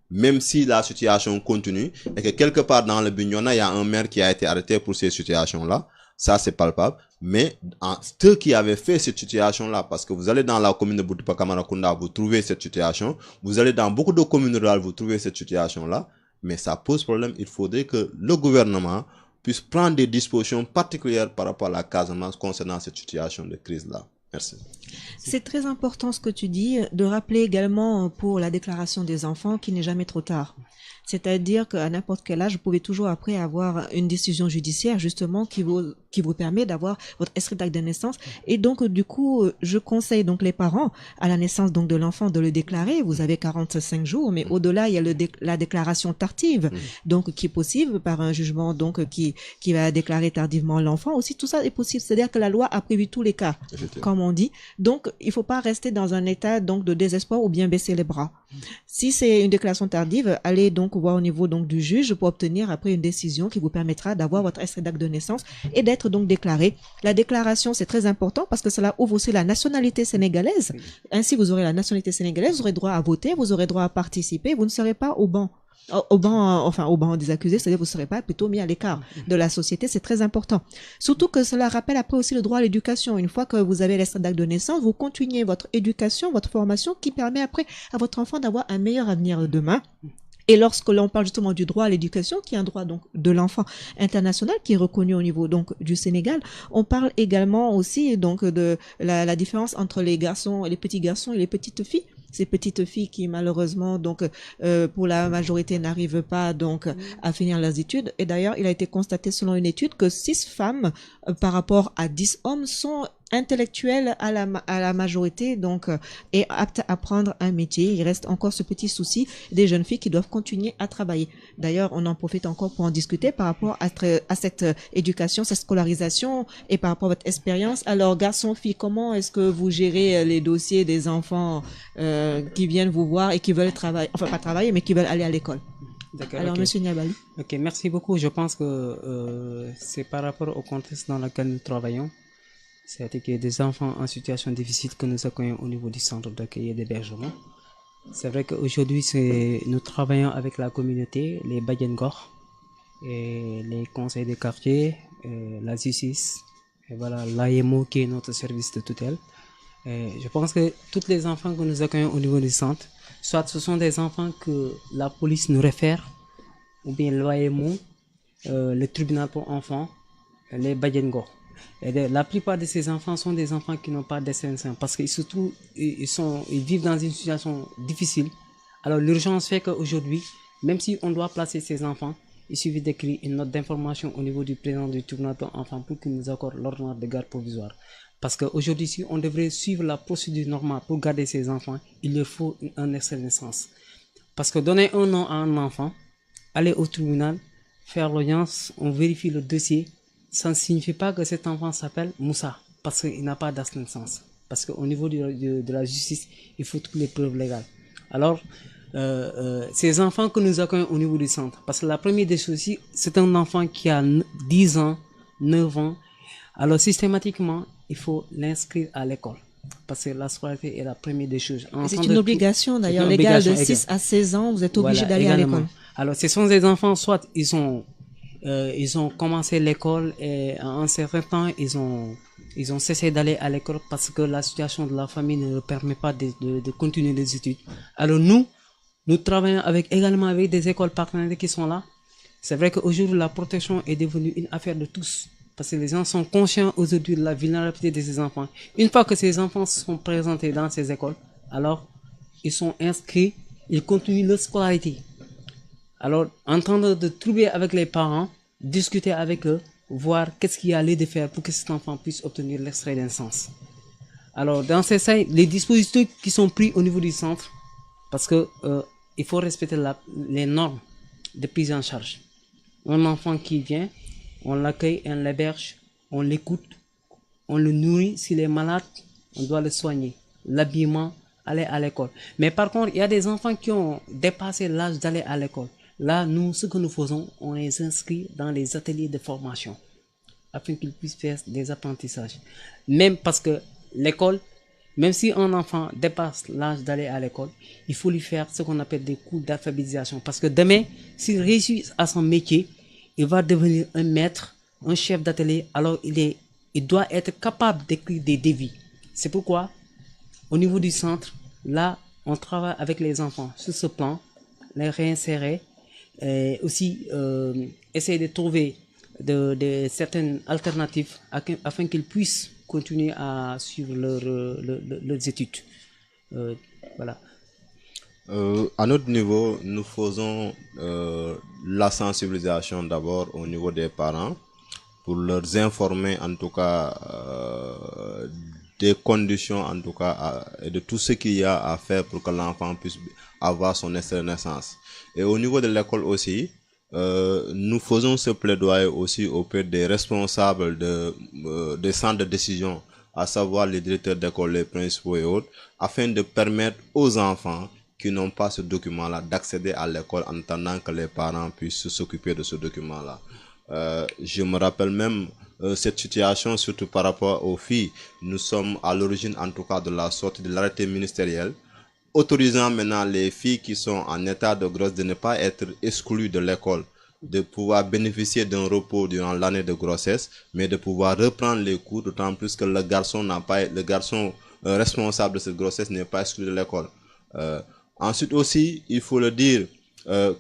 Même si la situation continue et que quelque part dans le Bignona, il y a un maire qui a été arrêté pour ces situations-là. Ça, c'est palpable. Mais ceux qui avaient fait cette situation-là, parce que vous allez dans la commune de Boutipa Kamarakunda, vous trouvez cette situation. Vous allez dans beaucoup de communes rurales, vous trouvez cette situation-là. Mais ça pose problème. Il faudrait que le gouvernement puisse prendre des dispositions particulières par rapport à la Casamance concernant cette situation de crise-là. Merci. C'est très important ce que tu dis, de rappeler également pour la déclaration des enfants qu'il n'est jamais trop tard. C'est-à-dire qu'à n'importe quel âge, vous pouvez toujours après avoir une décision judiciaire justement qui vous permet d'avoir votre extrait d'acte de naissance. Et donc du coup, je conseille donc les parents à la naissance donc de l'enfant de le déclarer. Vous avez 45 jours, mais au-delà il y a la déclaration tardive, donc qui est possible par un jugement donc qui va déclarer tardivement l'enfant. Aussi tout ça est possible. C'est-à-dire que la loi a prévu tous les cas, comme on dit. Donc il faut pas rester dans un état donc de désespoir ou bien baisser les bras. Si c'est une déclaration tardive, allez donc voir au niveau donc du juge pour obtenir après une décision qui vous permettra d'avoir votre extrait d'acte de naissance et d'être donc déclaré. La déclaration, c'est très important parce que cela ouvre aussi la nationalité sénégalaise. Ainsi, vous aurez la nationalité sénégalaise, vous aurez droit à voter, vous aurez droit à participer, vous ne serez pas au banc des accusés, c'est-à-dire vous ne serez pas plutôt mis à l'écart de la société, c'est très important. Surtout que cela rappelle après aussi le droit à l'éducation. Une fois que vous avez l'extrait d'acte de naissance, vous continuez votre éducation, votre formation qui permet après à votre enfant d'avoir un meilleur avenir demain. Et lorsque l'on parle justement du droit à l'éducation, qui est un droit donc de l'enfant international, qui est reconnu au niveau donc du Sénégal, on parle également aussi donc de la différence entre les petits garçons et les petites filles. Ces petites filles qui malheureusement donc pour la majorité n'arrivent pas donc à finir leurs études. Et d'ailleurs, il a été constaté selon une étude que 6 femmes par rapport à 10 hommes sont intellectuels à la majorité donc et aptes à prendre un métier. Il reste encore ce petit souci des jeunes filles qui doivent continuer à travailler. D'ailleurs, on en profite encore pour en discuter par rapport à cette éducation, cette scolarisation et par rapport à votre expérience. Alors, garçons, filles, comment est-ce que vous gérez les dossiers des enfants qui viennent vous voir et qui veulent travailler, enfin pas travailler, mais qui veulent aller à l'école? D'accord. Alors, Okay. Monsieur Niabali. Ok, merci beaucoup. Je pense que c'est par rapport au contexte dans lequel nous travaillons. C'est-à-dire qu'il y a des enfants en situation difficile que nous accueillons au niveau du centre d'accueil et d'hébergement. C'est vrai qu'aujourd'hui, nous travaillons avec la communauté, les Badjengor, et les conseils de quartier, la justice, et voilà, l'AMO qui est notre service de tutelle. Et je pense que tous les enfants que nous accueillons au niveau du centre, soit ce sont des enfants que la police nous réfère, ou bien l'AMO, le tribunal pour enfants, les Badjengor. Et la plupart de ces enfants sont des enfants qui n'ont pas d'excellence parce qu'ils ils vivent dans une situation difficile. Alors l'urgence fait qu'aujourd'hui, même si on doit placer ces enfants, il suffit d'écrire une note d'information au niveau du président du tribunal pour enfants pour qu'il nous accorde l'ordonnance de garde provisoire. Parce qu'aujourd'hui, si on devrait suivre la procédure normale pour garder ces enfants, il leur faut un extrait de naissance. Parce que donner un nom à un enfant, aller au tribunal, faire l'audience, on vérifie le dossier, ça ne signifie pas que cet enfant s'appelle Moussa, parce qu'il n'a pas d'acte de naissance. Parce qu'au niveau de la justice, il faut toutes les preuves légales. Alors, ces enfants que nous accueillons au niveau du centre, parce que la première des choses, c'est un enfant qui a 10 ans, 9 ans, alors systématiquement, il faut l'inscrire à l'école. Parce que la scolarité est la première des choses. C'est une obligation d'ailleurs légale de 6 à 16 ans, vous êtes obligé d'aller à l'école. Alors, ce sont des enfants, soit ils ont commencé l'école et à un certain temps, ils ont cessé d'aller à l'école parce que la situation de la famille ne leur permet pas de continuer les études. Alors nous travaillons également avec des écoles partenaires qui sont là. C'est vrai qu'aujourd'hui, la protection est devenue une affaire de tous. Parce que les gens sont conscients aujourd'hui de la vulnérabilité de ces enfants. Une fois que ces enfants sont présentés dans ces écoles, alors ils sont inscrits, ils continuent leur scolarité. Alors, en train de trouver avec les parents, discuter avec eux, voir qu'est-ce qu'il y a lieu de faire pour que cet enfant puisse obtenir l'extrait de naissance. Alors, dans ces cas, les dispositifs qui sont pris au niveau du centre, parce que il faut respecter les normes de prise en charge. Un enfant qui vient, on l'accueille, on l'héberge, on l'écoute, on le nourrit. S'il est malade, on doit le soigner. L'habillement, aller à l'école. Mais par contre, il y a des enfants qui ont dépassé l'âge d'aller à l'école. Là, nous, ce que nous faisons, on les inscrit dans les ateliers de formation afin qu'ils puissent faire des apprentissages. Même parce que l'école, même si un enfant dépasse l'âge d'aller à l'école, il faut lui faire ce qu'on appelle des cours d'alphabétisation. Parce que demain, s'il réussit à son métier, il va devenir un maître, un chef d'atelier. Alors, il doit être capable d'écrire des devis. C'est pourquoi, au niveau du centre, là, on travaille avec les enfants sur ce plan, les réinsérer, et aussi essayer de trouver certaines alternatives afin qu'ils puissent continuer à suivre leurs études. Voilà. À notre niveau, nous faisons la sensibilisation d'abord au niveau des parents pour leur informer en tout cas des conditions en tout cas et de tout ce qu'il y a à faire pour que l'enfant puisse avoir son extrait de naissance. Et au niveau de l'école aussi, nous faisons ce plaidoyer aussi auprès des responsables des centres de décision, à savoir les directeurs d'école, les principaux et autres, afin de permettre aux enfants qui n'ont pas ce document-là d'accéder à l'école en attendant que les parents puissent s'occuper de ce document-là. Je me rappelle même cette situation, surtout par rapport aux filles. Nous sommes à l'origine en tout cas de la sortie de l'arrêté ministériel autorisant maintenant les filles qui sont en état de grossesse de ne pas être exclues de l'école, de pouvoir bénéficier d'un repos durant l'année de grossesse, mais de pouvoir reprendre les cours, d'autant plus que le garçon responsable de cette grossesse n'est pas exclu de l'école. Ensuite aussi, il faut le dire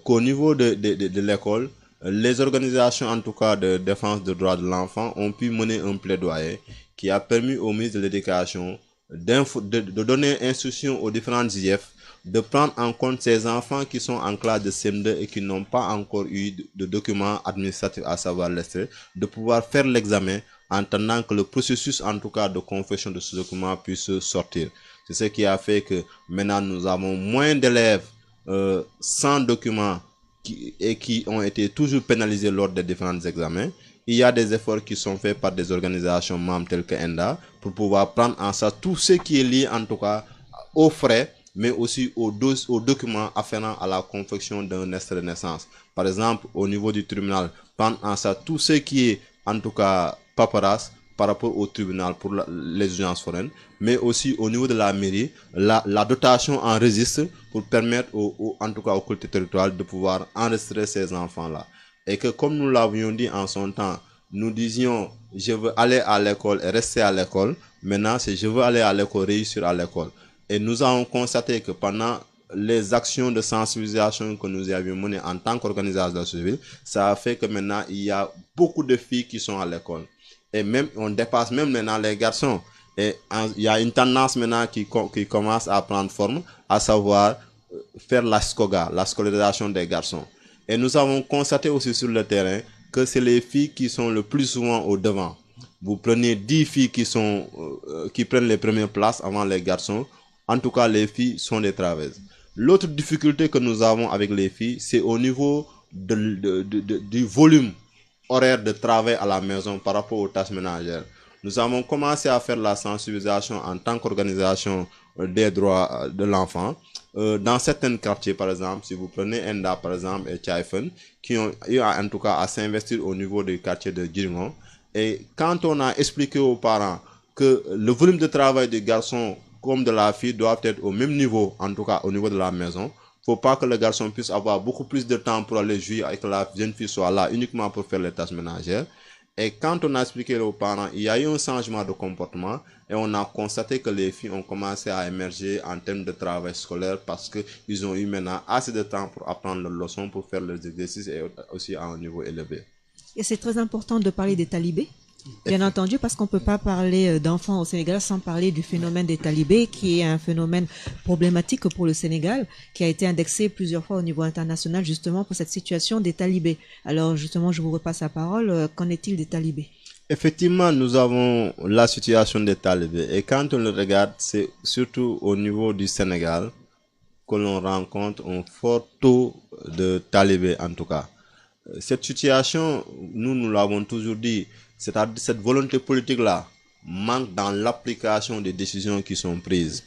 qu'au niveau de l'école, les organisations en tout cas de défense des droits de l'enfant ont pu mener un plaidoyer qui a permis au ministre de l'Éducation de donner instruction aux différentes IEF de prendre en compte ces enfants qui sont en classe de CM2 et qui n'ont pas encore eu de documents administratifs, à savoir l'extrait, de pouvoir faire l'examen en attendant que le processus en tout cas de confection de ce document puisse sortir. C'est ce qui a fait que maintenant nous avons moins d'élèves sans documents qui ont été toujours pénalisés lors des différents examens. Il y a des efforts qui sont faits par des organisations membres telles que ENDA pour pouvoir prendre en charge tout ce qui est lié en tout cas aux frais, mais aussi aux documents afférents à la confection d'un extrait de naissance. Par exemple, au niveau du tribunal, prendre en charge tout ce qui est en tout cas paperasse par rapport au tribunal pour les audiences foraines, mais aussi au niveau de la mairie, la dotation en registre pour permettre en tout cas aux collectivités territoriales de pouvoir enregistrer ces enfants-là. Et que comme nous l'avions dit en son temps, nous disions je veux aller à l'école et rester à l'école. Maintenant, c'est je veux aller à l'école, réussir à l'école. Et nous avons constaté que pendant les actions de sensibilisation que nous avions menées en tant qu'organisation civile, ça a fait que maintenant il y a beaucoup de filles qui sont à l'école. Et même on dépasse même maintenant les garçons. Et il y a une tendance maintenant qui commence à prendre forme, à savoir faire la SCOGA, la scolarisation des garçons. Et nous avons constaté aussi sur le terrain que c'est les filles qui sont le plus souvent au devant. Vous prenez 10 filles qui prennent les premières places avant les garçons. En tout cas, les filles sont des travesses. L'autre difficulté que nous avons avec les filles, c'est au niveau du volume horaire de travail à la maison par rapport aux tâches ménagères. Nous avons commencé à faire la sensibilisation en tant qu'organisation des droits de l'enfant. Dans certains quartiers, par exemple, si vous prenez Enda, par exemple, et Tchaïfen, qui ont eu en tout cas à s'investir au niveau du quartier de Djiringon. Et quand on a expliqué aux parents que le volume de travail des garçons comme de la fille doit être au même niveau, en tout cas au niveau de la maison, il ne faut pas que le garçon puisse avoir beaucoup plus de temps pour aller jouer et que la jeune fille soit là uniquement pour faire les tâches ménagères. Et quand on a expliqué aux parents, il y a eu un changement de comportement et on a constaté que les filles ont commencé à émerger en termes de travail scolaire parce qu'ils ont eu maintenant assez de temps pour apprendre leurs leçons, pour faire leurs exercices et aussi à un niveau élevé. Et c'est très important de parler des talibés, bien entendu, parce qu'on ne peut pas parler d'enfants au Sénégal sans parler du phénomène des talibés, qui est un phénomène problématique pour le Sénégal, qui a été indexé plusieurs fois au niveau international justement pour cette situation des talibés. Alors justement, je vous repasse la parole. Qu'en est-il des talibés? Effectivement, nous avons la situation des talibés. Et quand on le regarde, c'est surtout au niveau du Sénégal que l'on rencontre un fort taux de talibés en tout cas. Cette situation, nous l'avons toujours dit, c'est-à-dire cette volonté politique-là manque dans l'application des décisions qui sont prises.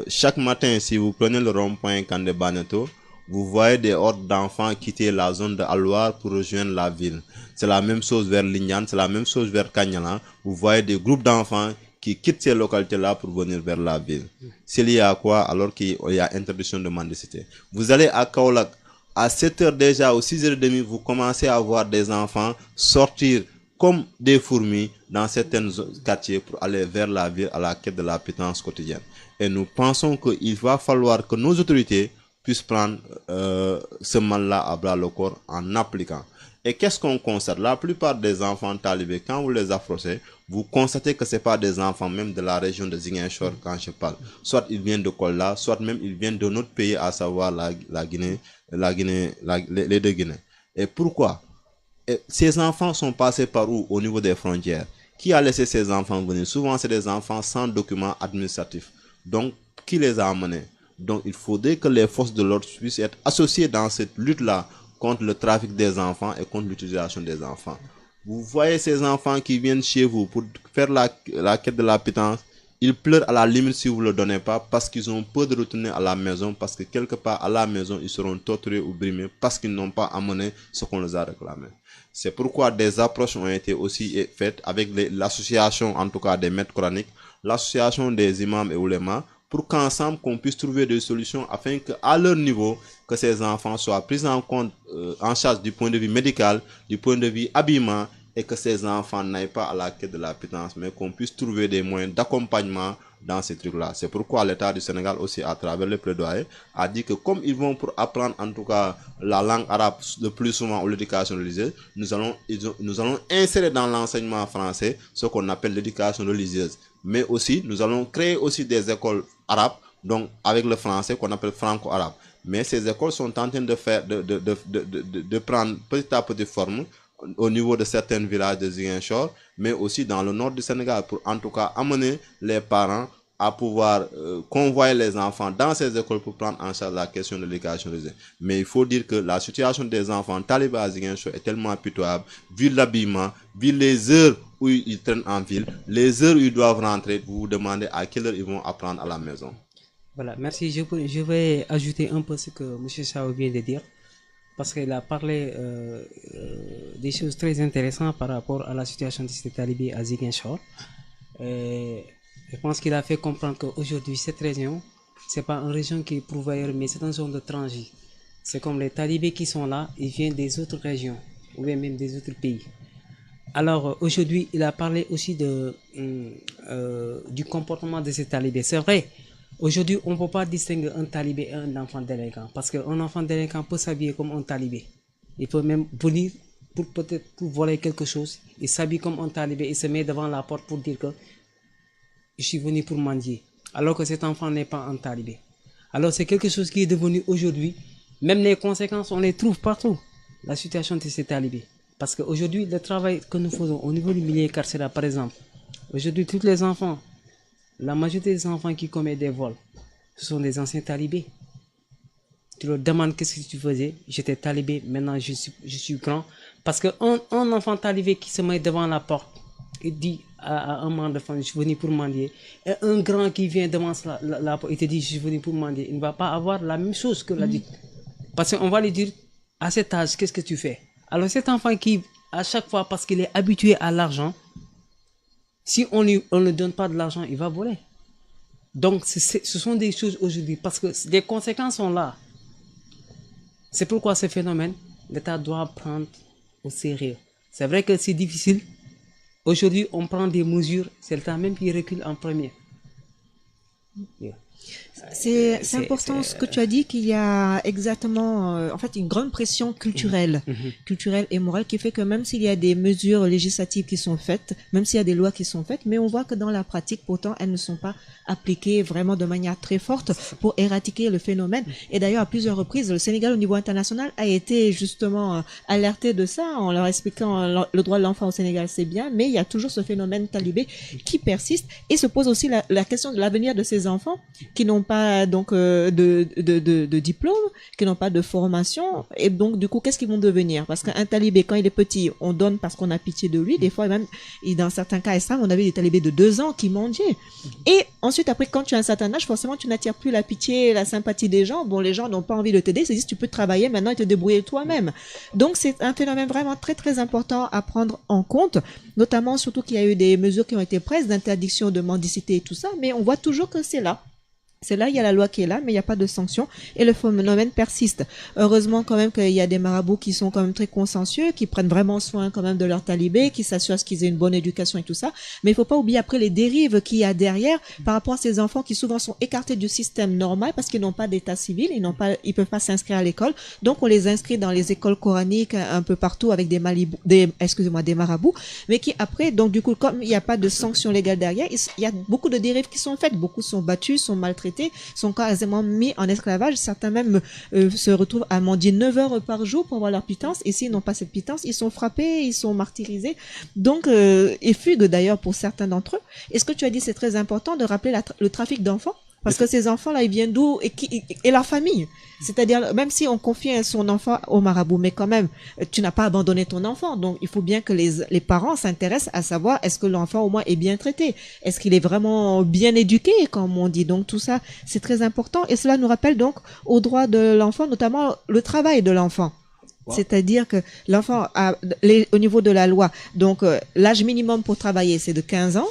Chaque matin, si vous prenez le rond-point Kandé Baneto, vous voyez des hordes d'enfants quitter la zone de Alwar pour rejoindre la ville. C'est la même chose vers Lignan, c'est la même chose vers Kanyala. Vous voyez des groupes d'enfants qui quittent ces localités-là pour venir vers la ville. C'est lié à quoi? Alors qu'il y a interdiction de mendicité. Vous allez à Kaolack, à 7 heures déjà, ou 6h30, vous commencez à voir des enfants sortir comme des fourmis dans certains quartiers pour aller vers la ville à la quête de la pitance quotidienne. Et nous pensons qu'il va falloir que nos autorités puissent prendre ce mal-là à bras le corps en appliquant. Et qu'est-ce qu'on constate? La plupart des enfants talibés, quand vous les approchez, vous constatez que ce n'est pas des enfants même de la région de Ziguinchor quand je parle. Soit ils viennent de Kolda, soit même ils viennent de notre pays, à savoir la Guinée, les deux Guinées. Et pourquoi? Et ces enfants sont passés par où? Au niveau des frontières. Qui a laissé ces enfants venir? Souvent, c'est des enfants sans documents administratifs. Donc, qui les a amenés? Donc, il faudrait que les forces de l'ordre puissent être associées dans cette lutte-là contre le trafic des enfants et contre l'utilisation des enfants. Vous voyez ces enfants qui viennent chez vous pour faire la quête de la pitance, ils pleurent à la limite si vous ne le donnez pas parce qu'ils ont peur de retourner à la maison, parce que quelque part à la maison, ils seront torturés ou brimés parce qu'ils n'ont pas amené ce qu'on les a réclamé. C'est pourquoi des approches ont été aussi faites avec l'association, en tout cas des maîtres coraniques, l'association des imams et oulémas, pour qu'ensemble qu'on puisse trouver des solutions afin qu'à leur niveau, que ces enfants soient pris en compte, en charge du point de vue médical, du point de vue habillement, et que ces enfants n'aillent pas à la quête de la pitance, mais qu'on puisse trouver des moyens d'accompagnement dans ces trucs-là. C'est pourquoi l'État du Sénégal aussi, à travers le plaidoyer, a dit que comme ils vont pour apprendre en tout cas la langue arabe le plus souvent ou l'éducation religieuse, nous allons insérer dans l'enseignement français ce qu'on appelle l'éducation religieuse. Mais aussi, nous allons créer aussi des écoles arabes, donc avec le français qu'on appelle franco-arabe. Mais ces écoles sont en train de prendre petit à petit forme au niveau de certains villages de Ziguinchor, mais aussi dans le nord du Sénégal, pour en tout cas amener les parents à pouvoir convoyer les enfants dans ces écoles pour prendre en charge la question de l'éducation religieuse. Mais il faut dire que la situation des enfants talibés à Ziguinchor est tellement pitoyable, vu l'habillement, vu les heures où ils traînent en ville, les heures où ils doivent rentrer, vous vous demandez à quelle heure ils vont apprendre à la maison. Voilà, merci. Je vais ajouter un peu ce que M. Sao vient de dire, parce qu'il a parlé des choses très intéressantes par rapport à la situation de ces talibés à Ziguinchor. Je pense qu'il a fait comprendre qu'aujourd'hui, cette région, ce n'est pas une région qui est pourvoyeur, mais c'est une zone de transit. C'est comme les talibés qui sont là, ils viennent des autres régions, ou bien même des autres pays. Alors, aujourd'hui, il a parlé aussi du comportement de ces talibés. C'est vrai, aujourd'hui, on ne peut pas distinguer un talibé et un enfant délinquant, parce qu'un enfant délinquant peut s'habiller comme un talibé. Il peut même venir peut-être pour voler quelque chose. Il s'habille comme un talibé, il se met devant la porte pour dire que je suis venu pour mendier, alors que cet enfant n'est pas un talibé. Alors c'est quelque chose qui est devenu aujourd'hui, même les conséquences, on les trouve partout, la situation de ces talibés. Parce qu'aujourd'hui, le travail que nous faisons au niveau du milieu carcéral, par exemple, aujourd'hui, tous les enfants, la majorité des enfants qui commettent des vols, ce sont des anciens talibés. Tu leur demandes qu'est-ce que tu faisais, j'étais talibé, maintenant je suis grand. Parce qu'un enfant talibé qui se met devant la porte, il dit à un membre de famille, je suis venu pour mendier. Et un grand qui vient devant la porte, il te dit, je suis venu pour mendier. Il ne va pas avoir la même chose que l'adulte. Parce qu'on va lui dire, à cet âge, qu'est-ce que tu fais? Alors cet enfant qui, à chaque fois, parce qu'il est habitué à l'argent, si on ne donne pas de l'argent, il va voler. Donc ce sont des choses aujourd'hui, parce que les conséquences sont là. C'est pourquoi ce phénomène, l'État doit prendre au sérieux. C'est vrai que c'est difficile. Aujourd'hui, on prend des mesures, c'est l'État même qui recule en premier. Yeah. C'est important ce que tu as dit, qu'il y a exactement en fait une grande pression culturelle, culturelle et morale qui fait que même s'il y a des mesures législatives qui sont faites, même s'il y a des lois qui sont faites, mais on voit que dans la pratique, pourtant, elles ne sont pas appliquées vraiment de manière très forte pour éradiquer le phénomène. Et d'ailleurs, à plusieurs reprises, le Sénégal au niveau international a été justement alerté de ça en leur expliquant le droit de l'enfant au Sénégal, c'est bien, mais il y a toujours ce phénomène talibé qui persiste et se pose aussi la question de l'avenir de ces enfants qui n'ont pas donc de diplôme, qui n'ont pas de formation, et donc du coup qu'est-ce qu'ils vont devenir? Parce qu'un talibé quand il est petit, on donne parce qu'on a pitié de lui. Des fois même, dans certains cas extrêmes, on avait des talibés de 2 ans qui mendiaient. Et ensuite après, quand tu as un certain âge, forcément tu n'attires plus la pitié, la sympathie des gens. Bon, les gens n'ont pas envie de t'aider, ils se disent tu peux travailler maintenant et te débrouiller toi-même. Donc c'est un phénomène vraiment très très important à prendre en compte, notamment surtout qu'il y a eu des mesures qui ont été prises d'interdiction de mendicité et tout ça, mais on voit toujours que c'est là. C'est là, il y a la loi qui est là, mais il n'y a pas de sanction et le phénomène persiste. Heureusement quand même qu'il y a des marabouts qui sont quand même très consciencieux, qui prennent vraiment soin quand même de leurs talibés, qui s'assurent qu'ils aient une bonne éducation et tout ça. Mais il faut pas oublier après les dérives qu'il y a derrière par rapport à ces enfants qui souvent sont écartés du système normal parce qu'ils n'ont pas d'état civil, ils peuvent pas s'inscrire à l'école. Donc on les inscrit dans les écoles coraniques un peu partout avec des marabouts, mais qui après, donc du coup, comme il n'y a pas de sanction légale derrière, il y a beaucoup de dérives qui sont faites. Beaucoup sont battus, sont maltraités, sont quasiment mis en esclavage. Certains même se retrouvent à mendier 9 heures par jour pour avoir leur pitance, et s'ils n'ont pas cette pitance, ils sont frappés, ils sont martyrisés, donc et fuguent d'ailleurs pour certains d'entre eux. Et ce que tu as dit, c'est très important de rappeler le trafic d'enfants. Parce que ces enfants-là, ils viennent d'où et leur famille. C'est-à-dire, même si on confie son enfant au marabout, mais quand même, tu n'as pas abandonné ton enfant. Donc, il faut bien que les parents s'intéressent à savoir est-ce que l'enfant au moins est bien traité, est-ce qu'il est vraiment bien éduqué, comme on dit. Donc, tout ça, c'est très important. Et cela nous rappelle donc aux droits de l'enfant, notamment le travail de l'enfant. Wow. C'est-à-dire que l'enfant au niveau de la loi, donc l'âge minimum pour travailler, c'est de 15 ans.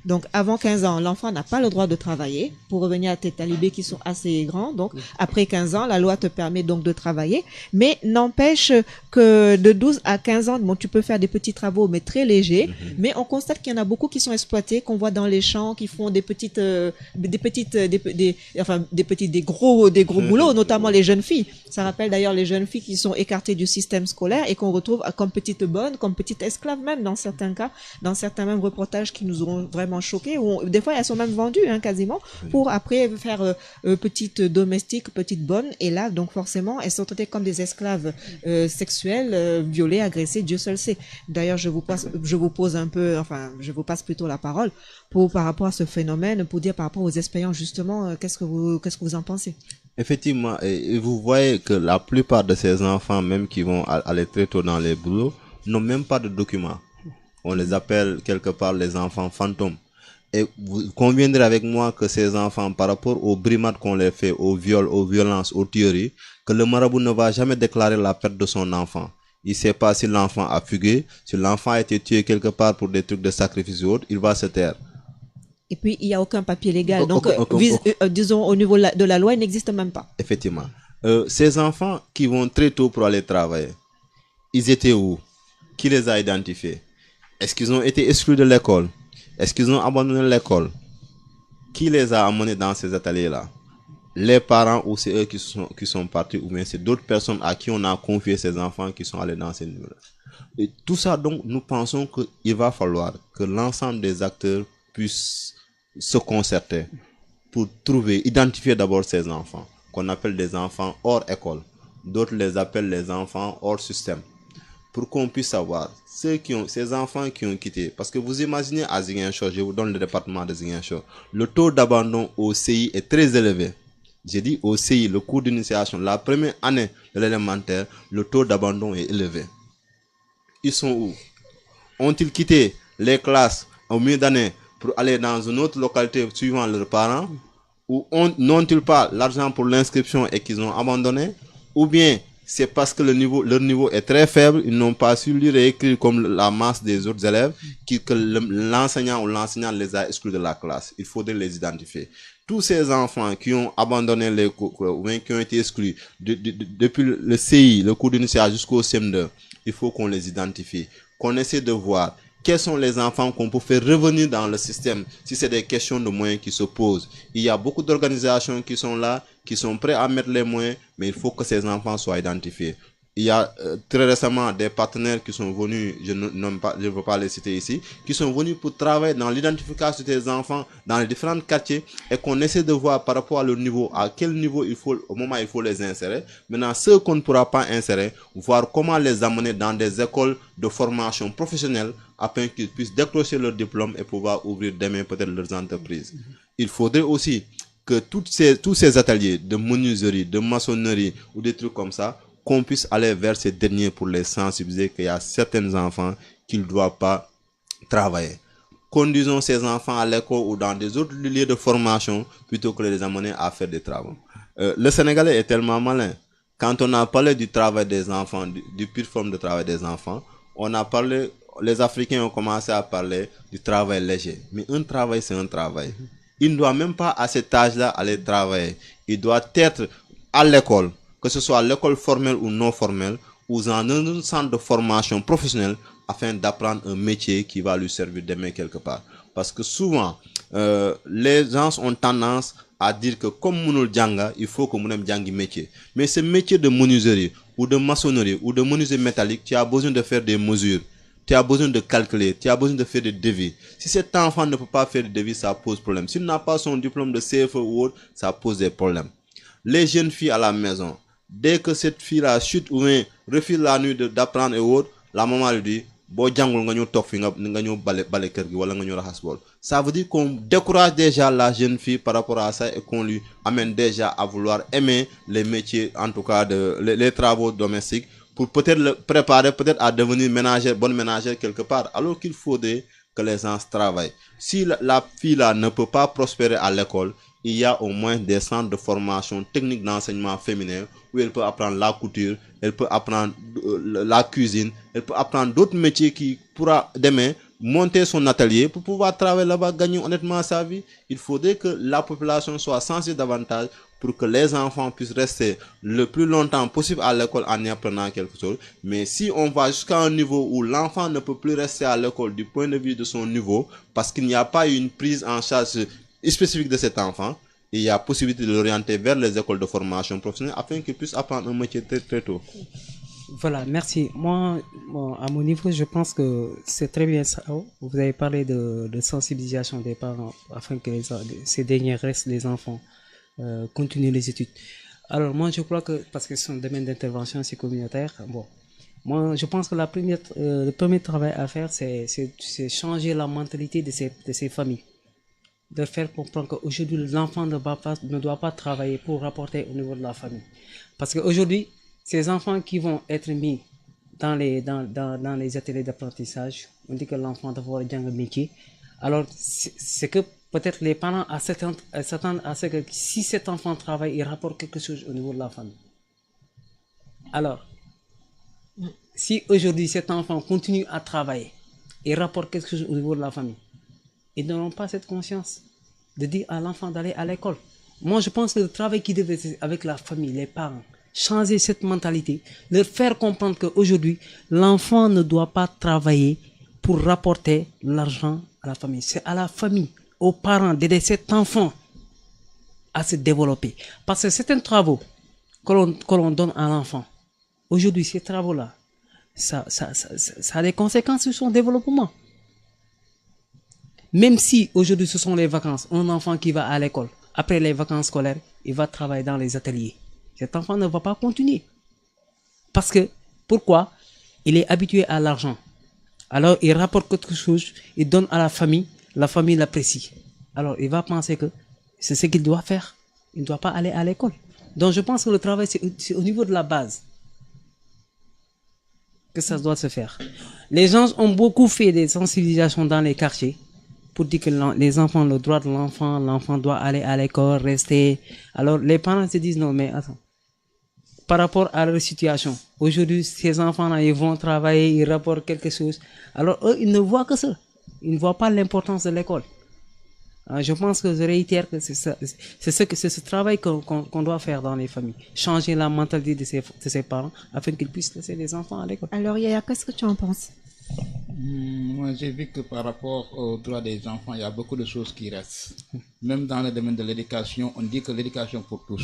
Donc, avant 15 ans, l'enfant n'a pas le droit de travailler. Pour revenir à tes talibés qui sont assez grands. Donc, après 15 ans, la loi te permet donc de travailler. Mais n'empêche que de 12 à 15 ans, bon, tu peux faire des petits travaux, mais très légers. Mais on constate qu'il y en a beaucoup qui sont exploités, qu'on voit dans les champs, qui font des gros boulots, notamment les jeunes filles. Ça rappelle d'ailleurs les jeunes filles qui sont écartées du système scolaire et qu'on retrouve comme petites bonnes, comme petites esclaves même dans certains cas, dans certains même reportages qui nous auront vraiment choqués, où des fois elles sont même vendues quasiment pour après faire petites domestiques, petites bonnes, et là donc forcément elles sont traitées comme des esclaves sexuelles, violées, agressées, Dieu seul sait. D'ailleurs je vous passe plutôt la parole par rapport à ce phénomène, pour dire par rapport aux expériences justement, qu'est-ce que vous en pensez? Effectivement, et vous voyez que la plupart de ces enfants, même qui vont aller très tôt dans les boulots, n'ont même pas de documents. On les appelle quelque part les enfants fantômes. Et vous conviendrez avec moi que ces enfants, par rapport aux brimades qu'on les fait, aux viols, aux violences, aux tueries, que le marabout ne va jamais déclarer la perte de son enfant. Il ne sait pas si l'enfant a fugué, si l'enfant a été tué quelque part pour des trucs de sacrifice ou autre, il va se taire. Et puis, il n'y a aucun papier légal. Donc, disons, au niveau de la loi, il n'existe même pas. Effectivement. Ces enfants qui vont très tôt pour aller travailler, ils étaient où? Qui les a identifiés? Est-ce qu'ils ont été exclus de l'école? Est-ce qu'ils ont abandonné l'école? Qui les a amenés dans ces ateliers-là? Les parents, ou c'est eux qui sont partis, ou bien c'est d'autres personnes à qui on a confié ces enfants qui sont allés dans ces niveaux-là. Et tout ça, donc, nous pensons qu'il va falloir que l'ensemble des acteurs puissent se concerter pour identifier d'abord ces enfants, qu'on appelle des enfants hors école. D'autres les appellent les enfants hors système. Pour qu'on puisse savoir ces enfants qui ont quitté. Parce que vous imaginez à Ziguinchor, je vous donne le département de Ziguinchor, le taux d'abandon au CI est très élevé. J'ai dit au CI, le cours d'initiation, la première année de l'élémentaire, le taux d'abandon est élevé. Ils sont où? Ont-ils quitté les classes au milieu d'année pour aller dans une autre localité suivant leurs parents? Ou n'ont-ils pas l'argent pour l'inscription et qu'ils ont abandonné? Ou bien c'est parce que leur niveau est très faible, ils n'ont pas su lire et écrire comme la masse des autres élèves, que l'enseignant ou l'enseignant les a exclus de la classe. Il faudrait les identifier. Tous ces enfants qui ont abandonné les cours, ou bien qui ont été exclus depuis le CI, le cours d'initiation jusqu'au CM2, il faut qu'on les identifie, qu'on essaie de voir quels sont les enfants qu'on peut faire revenir dans le système si c'est des questions de moyens qui se posent. Il y a beaucoup d'organisations qui sont là, qui sont prêts à mettre les moyens, mais il faut que ces enfants soient identifiés. Il y a très récemment des partenaires qui sont venus, je ne veux pas les citer ici, qui sont venus pour travailler dans l'identification des enfants dans les différents quartiers et qu'on essaie de voir par rapport à leur niveau, à quel niveau au moment il faut les insérer. Maintenant, ceux qu'on ne pourra pas insérer, voir comment les amener dans des écoles de formation professionnelle afin qu'ils puissent décrocher leur diplôme et pouvoir ouvrir demain peut-être leurs entreprises. Il faudrait aussi que tous ces ateliers de menuiserie, de maçonnerie ou des trucs comme ça, qu'on puisse aller vers ces derniers pour les sensibiliser qu'il y a certains enfants qui ne doivent pas travailler. Conduisons ces enfants à l'école ou dans des autres lieux de formation plutôt que de les amener à faire des travaux. Le Sénégalais est tellement malin. Quand on a parlé du travail des enfants, du pure forme de travail des enfants, les Africains ont commencé à parler du travail léger. Mais un travail, c'est un travail. Il ne doit même pas à cet âge-là aller travailler. Il doit être à l'école, que ce soit l'école formelle ou non formelle, ou dans un centre de formation professionnelle, afin d'apprendre un métier qui va lui servir demain quelque part. Parce que souvent, les gens ont tendance à dire que comme Mounoul Djanga, il faut que Mounem Djangi métier. Mais ce métier de menuiserie, ou de maçonnerie, ou de menuiserie métallique, tu as besoin de faire des mesures. Tu as besoin de calculer, tu as besoin de faire des devis. Si cet enfant ne peut pas faire des devis, ça pose problème. S'il n'a pas son diplôme de CFE ou autre, ça pose des problèmes. Les jeunes filles à la maison, dès que cette fille-là chute ou refuse la nuit d'apprendre et autres, la maman lui dit, ça veut dire qu'on décourage déjà la jeune fille par rapport à ça et qu'on lui amène déjà à vouloir aimer les métiers, en tout cas les travaux domestiques, pour peut-être le préparer peut-être à devenir bonne ménagère quelque part, alors qu'il faudrait que les gens travaillent. Si la fille là ne peut pas prospérer à l'école, il y a au moins des centres de formation technique d'enseignement féminin où elle peut apprendre la couture, elle peut apprendre la cuisine, elle peut apprendre d'autres métiers qui pourra demain monter son atelier pour pouvoir travailler là-bas, gagner honnêtement sa vie. Il faudrait que la population soit sensible davantage pour que les enfants puissent rester le plus longtemps possible à l'école en y apprenant quelque chose. Mais si on va jusqu'à un niveau où l'enfant ne peut plus rester à l'école du point de vue de son niveau, parce qu'il n'y a pas une prise en charge spécifique de cet enfant, il y a possibilité de l'orienter vers les écoles de formation professionnelle afin qu'il puisse apprendre un métier très, très tôt. Voilà, merci. Moi, à mon niveau, je pense que c'est très bien ça. Vous avez parlé de sensibilisation des parents afin que ces derniers restent les enfants, continuent les études. Alors moi, je crois que, parce que son domaine d'intervention, c'est communautaire, bon, moi, je pense que le premier travail à faire, c'est changer la mentalité de ces familles. De faire comprendre qu'aujourd'hui, l'enfant ne doit pas travailler pour rapporter au niveau de la famille. Parce qu'aujourd'hui, ces enfants qui vont être mis dans les ateliers d'apprentissage, on dit que l'enfant doit avoir un métier. Alors, c'est que peut-être les parents s'attendent à ce que si cet enfant travaille, il rapporte quelque chose au niveau de la famille. Alors, si aujourd'hui cet enfant continue à travailler et rapporte quelque chose au niveau de la famille, ils n'auront pas cette conscience de dire à l'enfant d'aller à l'école. Moi, je pense que le travail qui devait être avec la famille, les parents, changer cette mentalité, leur faire comprendre qu'aujourd'hui, l'enfant ne doit pas travailler pour rapporter l'argent à la famille. C'est à la famille, aux parents d'aider cet enfant à se développer. Parce que certains travaux que l'on donne à l'enfant, aujourd'hui, ces travaux-là, ça a des conséquences sur son développement. Même si aujourd'hui ce sont les vacances, un enfant qui va à l'école, après les vacances scolaires, il va travailler dans les ateliers. Cet enfant ne va pas continuer. Parce que, pourquoi? Il est habitué à l'argent. Alors il rapporte quelque chose, il donne à la famille l'apprécie. Alors il va penser que c'est ce qu'il doit faire. Il ne doit pas aller à l'école. Donc je pense que le travail, c'est au niveau de la base que ça doit se faire. Les gens ont beaucoup fait des sensibilisations dans les quartiers pour dire que les enfants, le droit de l'enfant doit aller à l'école, rester. Alors les parents se disent non, mais attends, par rapport à leur situation, aujourd'hui ces enfants-là, ils vont travailler, ils rapportent quelque chose. Alors eux, ils ne voient que ça. Ils ne voient pas l'importance de l'école. Je pense que je réitère que c'est ce travail qu'on doit faire dans les familles. Changer la mentalité de ses parents afin qu'ils puissent laisser les enfants à l'école. Alors Yaya, qu'est-ce que tu en penses? Moi, j'ai vu que par rapport aux droits des enfants, il y a beaucoup de choses qui restent. Même dans le domaine de l'éducation, on dit que l'éducation pour tous.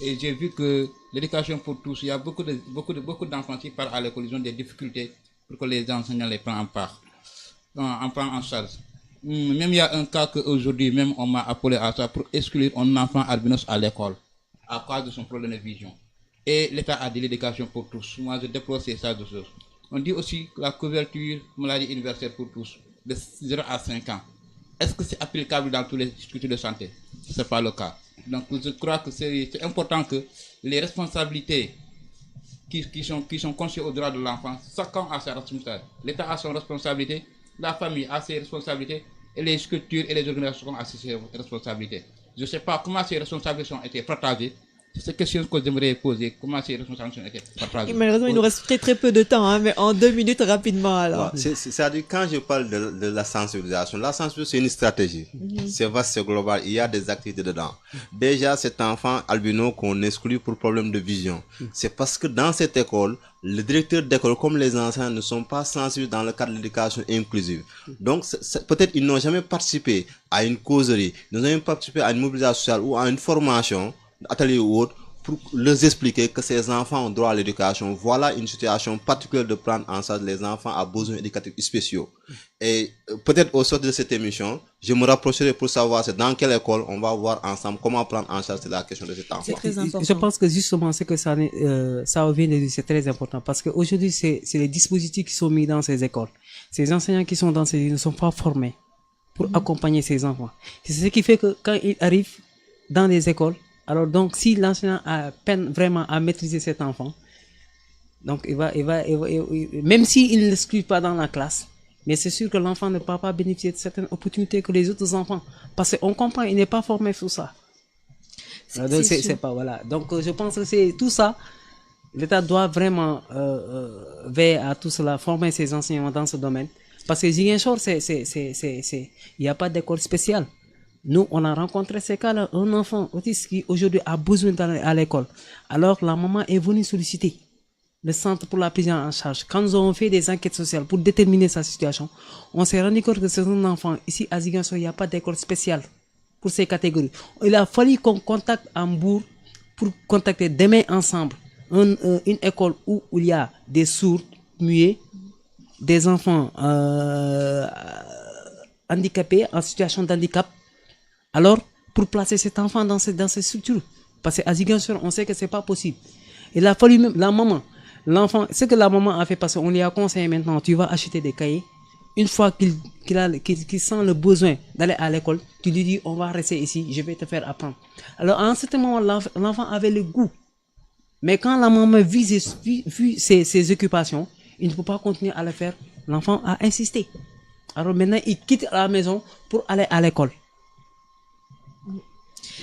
Et j'ai vu que l'éducation pour tous, il y a beaucoup d'enfants qui partent à l'école, ils ont des difficultés pour que les enseignants les prennent en charge. Même il y a un cas qu'aujourd'hui, même on m'a appelé à ça pour exclure un enfant albinos à l'école à cause de son problème de vision. Et l'État a dit l'éducation pour tous. Moi, je déplore ces choses. On dit aussi que la couverture maladie universelle pour tous, de 0 à 5 ans. Est-ce que c'est applicable dans toutes les structures de santé? Ce n'est pas le cas. Donc je crois que c'est important que les responsabilités qui sont conçues au droit de l'enfant, chacun a sa responsabilité. L'État a son responsabilité, la famille a ses responsabilités, et les structures et les organisations ont ses responsabilités. Je ne sais pas comment ces responsabilités ont été partagées. C'est cette question que j'aimerais poser. Comment ces responsabilités ont été partagées? Et malheureusement, il nous reste très peu de temps, hein, mais en 2 minutes rapidement alors. Ouais, c'est-à-dire, quand je parle de la sensibilisation c'est une stratégie. C'est vaste, c'est global. Il y a des activités dedans. Déjà, cet enfant albino qu'on exclut pour problème de vision, c'est parce que dans cette école, le directeur d'école comme les enseignants ne sont pas sensibles dans le cadre de l'éducation inclusive. Donc, peut-être ils n'ont jamais participé à une causerie, ils n'ont jamais participé à une mobilisation sociale ou à une formation, atelier ou autre, pour leur expliquer que ces enfants ont droit à l'éducation. Voilà une situation particulière de prendre en charge les enfants à besoins éducatifs spéciaux. Et peut-être au sort de cette émission, je me rapprocherai pour savoir c'est dans quelle école on va voir ensemble comment prendre en charge la question de cet enfant. C'est très important. Je pense que justement, c'est que ça revient de dire, c'est très important parce qu'aujourd'hui, c'est les dispositifs qui sont mis dans ces écoles. Ces enseignants qui sont dans ces écoles ne sont pas formés pour accompagner ces enfants. C'est ce qui fait que quand ils arrivent dans les écoles, alors donc si l'enseignant a peine vraiment à maîtriser cet enfant, donc il va même s'il ne l'exclut pas dans la classe, mais c'est sûr que l'enfant ne peut pas bénéficier de certaines opportunités que les autres enfants, parce qu'on comprend, il n'est pas formé sur ça. C'est pas voilà. Donc je pense que c'est tout ça. L'État doit vraiment veiller à tout cela, former ses enseignants dans ce domaine, parce que Ziguinchor, il n'y a pas d'école spéciale. Nous, on a rencontré ces cas-là, un enfant autiste qui aujourd'hui a besoin d'aller à l'école. Alors, la maman est venue solliciter le centre pour la prise en charge. Quand nous avons fait des enquêtes sociales pour déterminer sa situation, on s'est rendu compte que c'est un enfant. Ici, à Ziguinchor, il n'y a pas d'école spéciale pour ces catégories. Il a fallu qu'on contacte Hambourg pour contacter demain ensemble une école où il y a des sourds, muets, des enfants handicapés, en situation d'handicap. Alors, pour placer cet enfant dans ces structures, parce qu'à Ziguinchor, on sait que c'est pas possible. Il a fallu même la maman, l'enfant, ce que la maman a fait, parce qu'on lui a conseillé maintenant, tu vas acheter des cahiers. Une fois qu'il sent le besoin d'aller à l'école, tu lui dis, on va rester ici, je vais te faire apprendre. Alors, à un certain moment, l'enfant avait le goût. Mais quand la maman vu ses occupations, il ne peut pas continuer à le faire. L'enfant a insisté. Alors maintenant, il quitte la maison pour aller à l'école.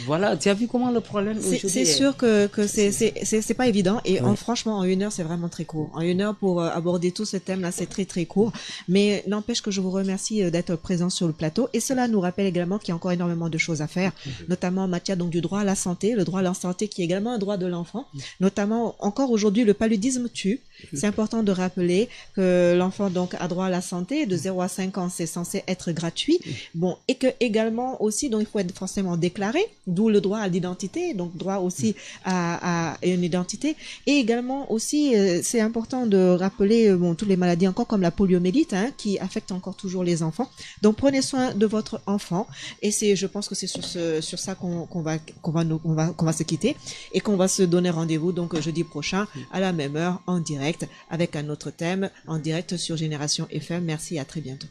Voilà, tu as vu comment le problème aujourd'hui c'est sûr que c'est pas évident et franchement en 1 heure c'est vraiment très court. En 1 heure pour aborder tout ce thème là c'est très très court, mais n'empêche que je vous remercie d'être présent sur le plateau et cela nous rappelle également qu'il y a encore énormément de choses à faire, notamment en matière donc du droit à la santé, le droit à la santé qui est également un droit de l'enfant, notamment encore aujourd'hui le paludisme tue. C'est important de rappeler que l'enfant donc a droit à la santé de 0 à 5 ans, c'est censé être gratuit. Bon, et que également aussi donc il faut être forcément déclaré, d'où le droit à l'identité, donc droit aussi à une identité. Et également aussi c'est important de rappeler toutes les maladies encore comme la poliomyélite qui affecte encore toujours les enfants. Donc prenez soin de votre enfant et je pense que c'est sur ça qu'on va se quitter et qu'on va se donner rendez-vous donc jeudi prochain à la même heure en direct avec un autre thème en direct sur Génération FM. Merci, à très bientôt.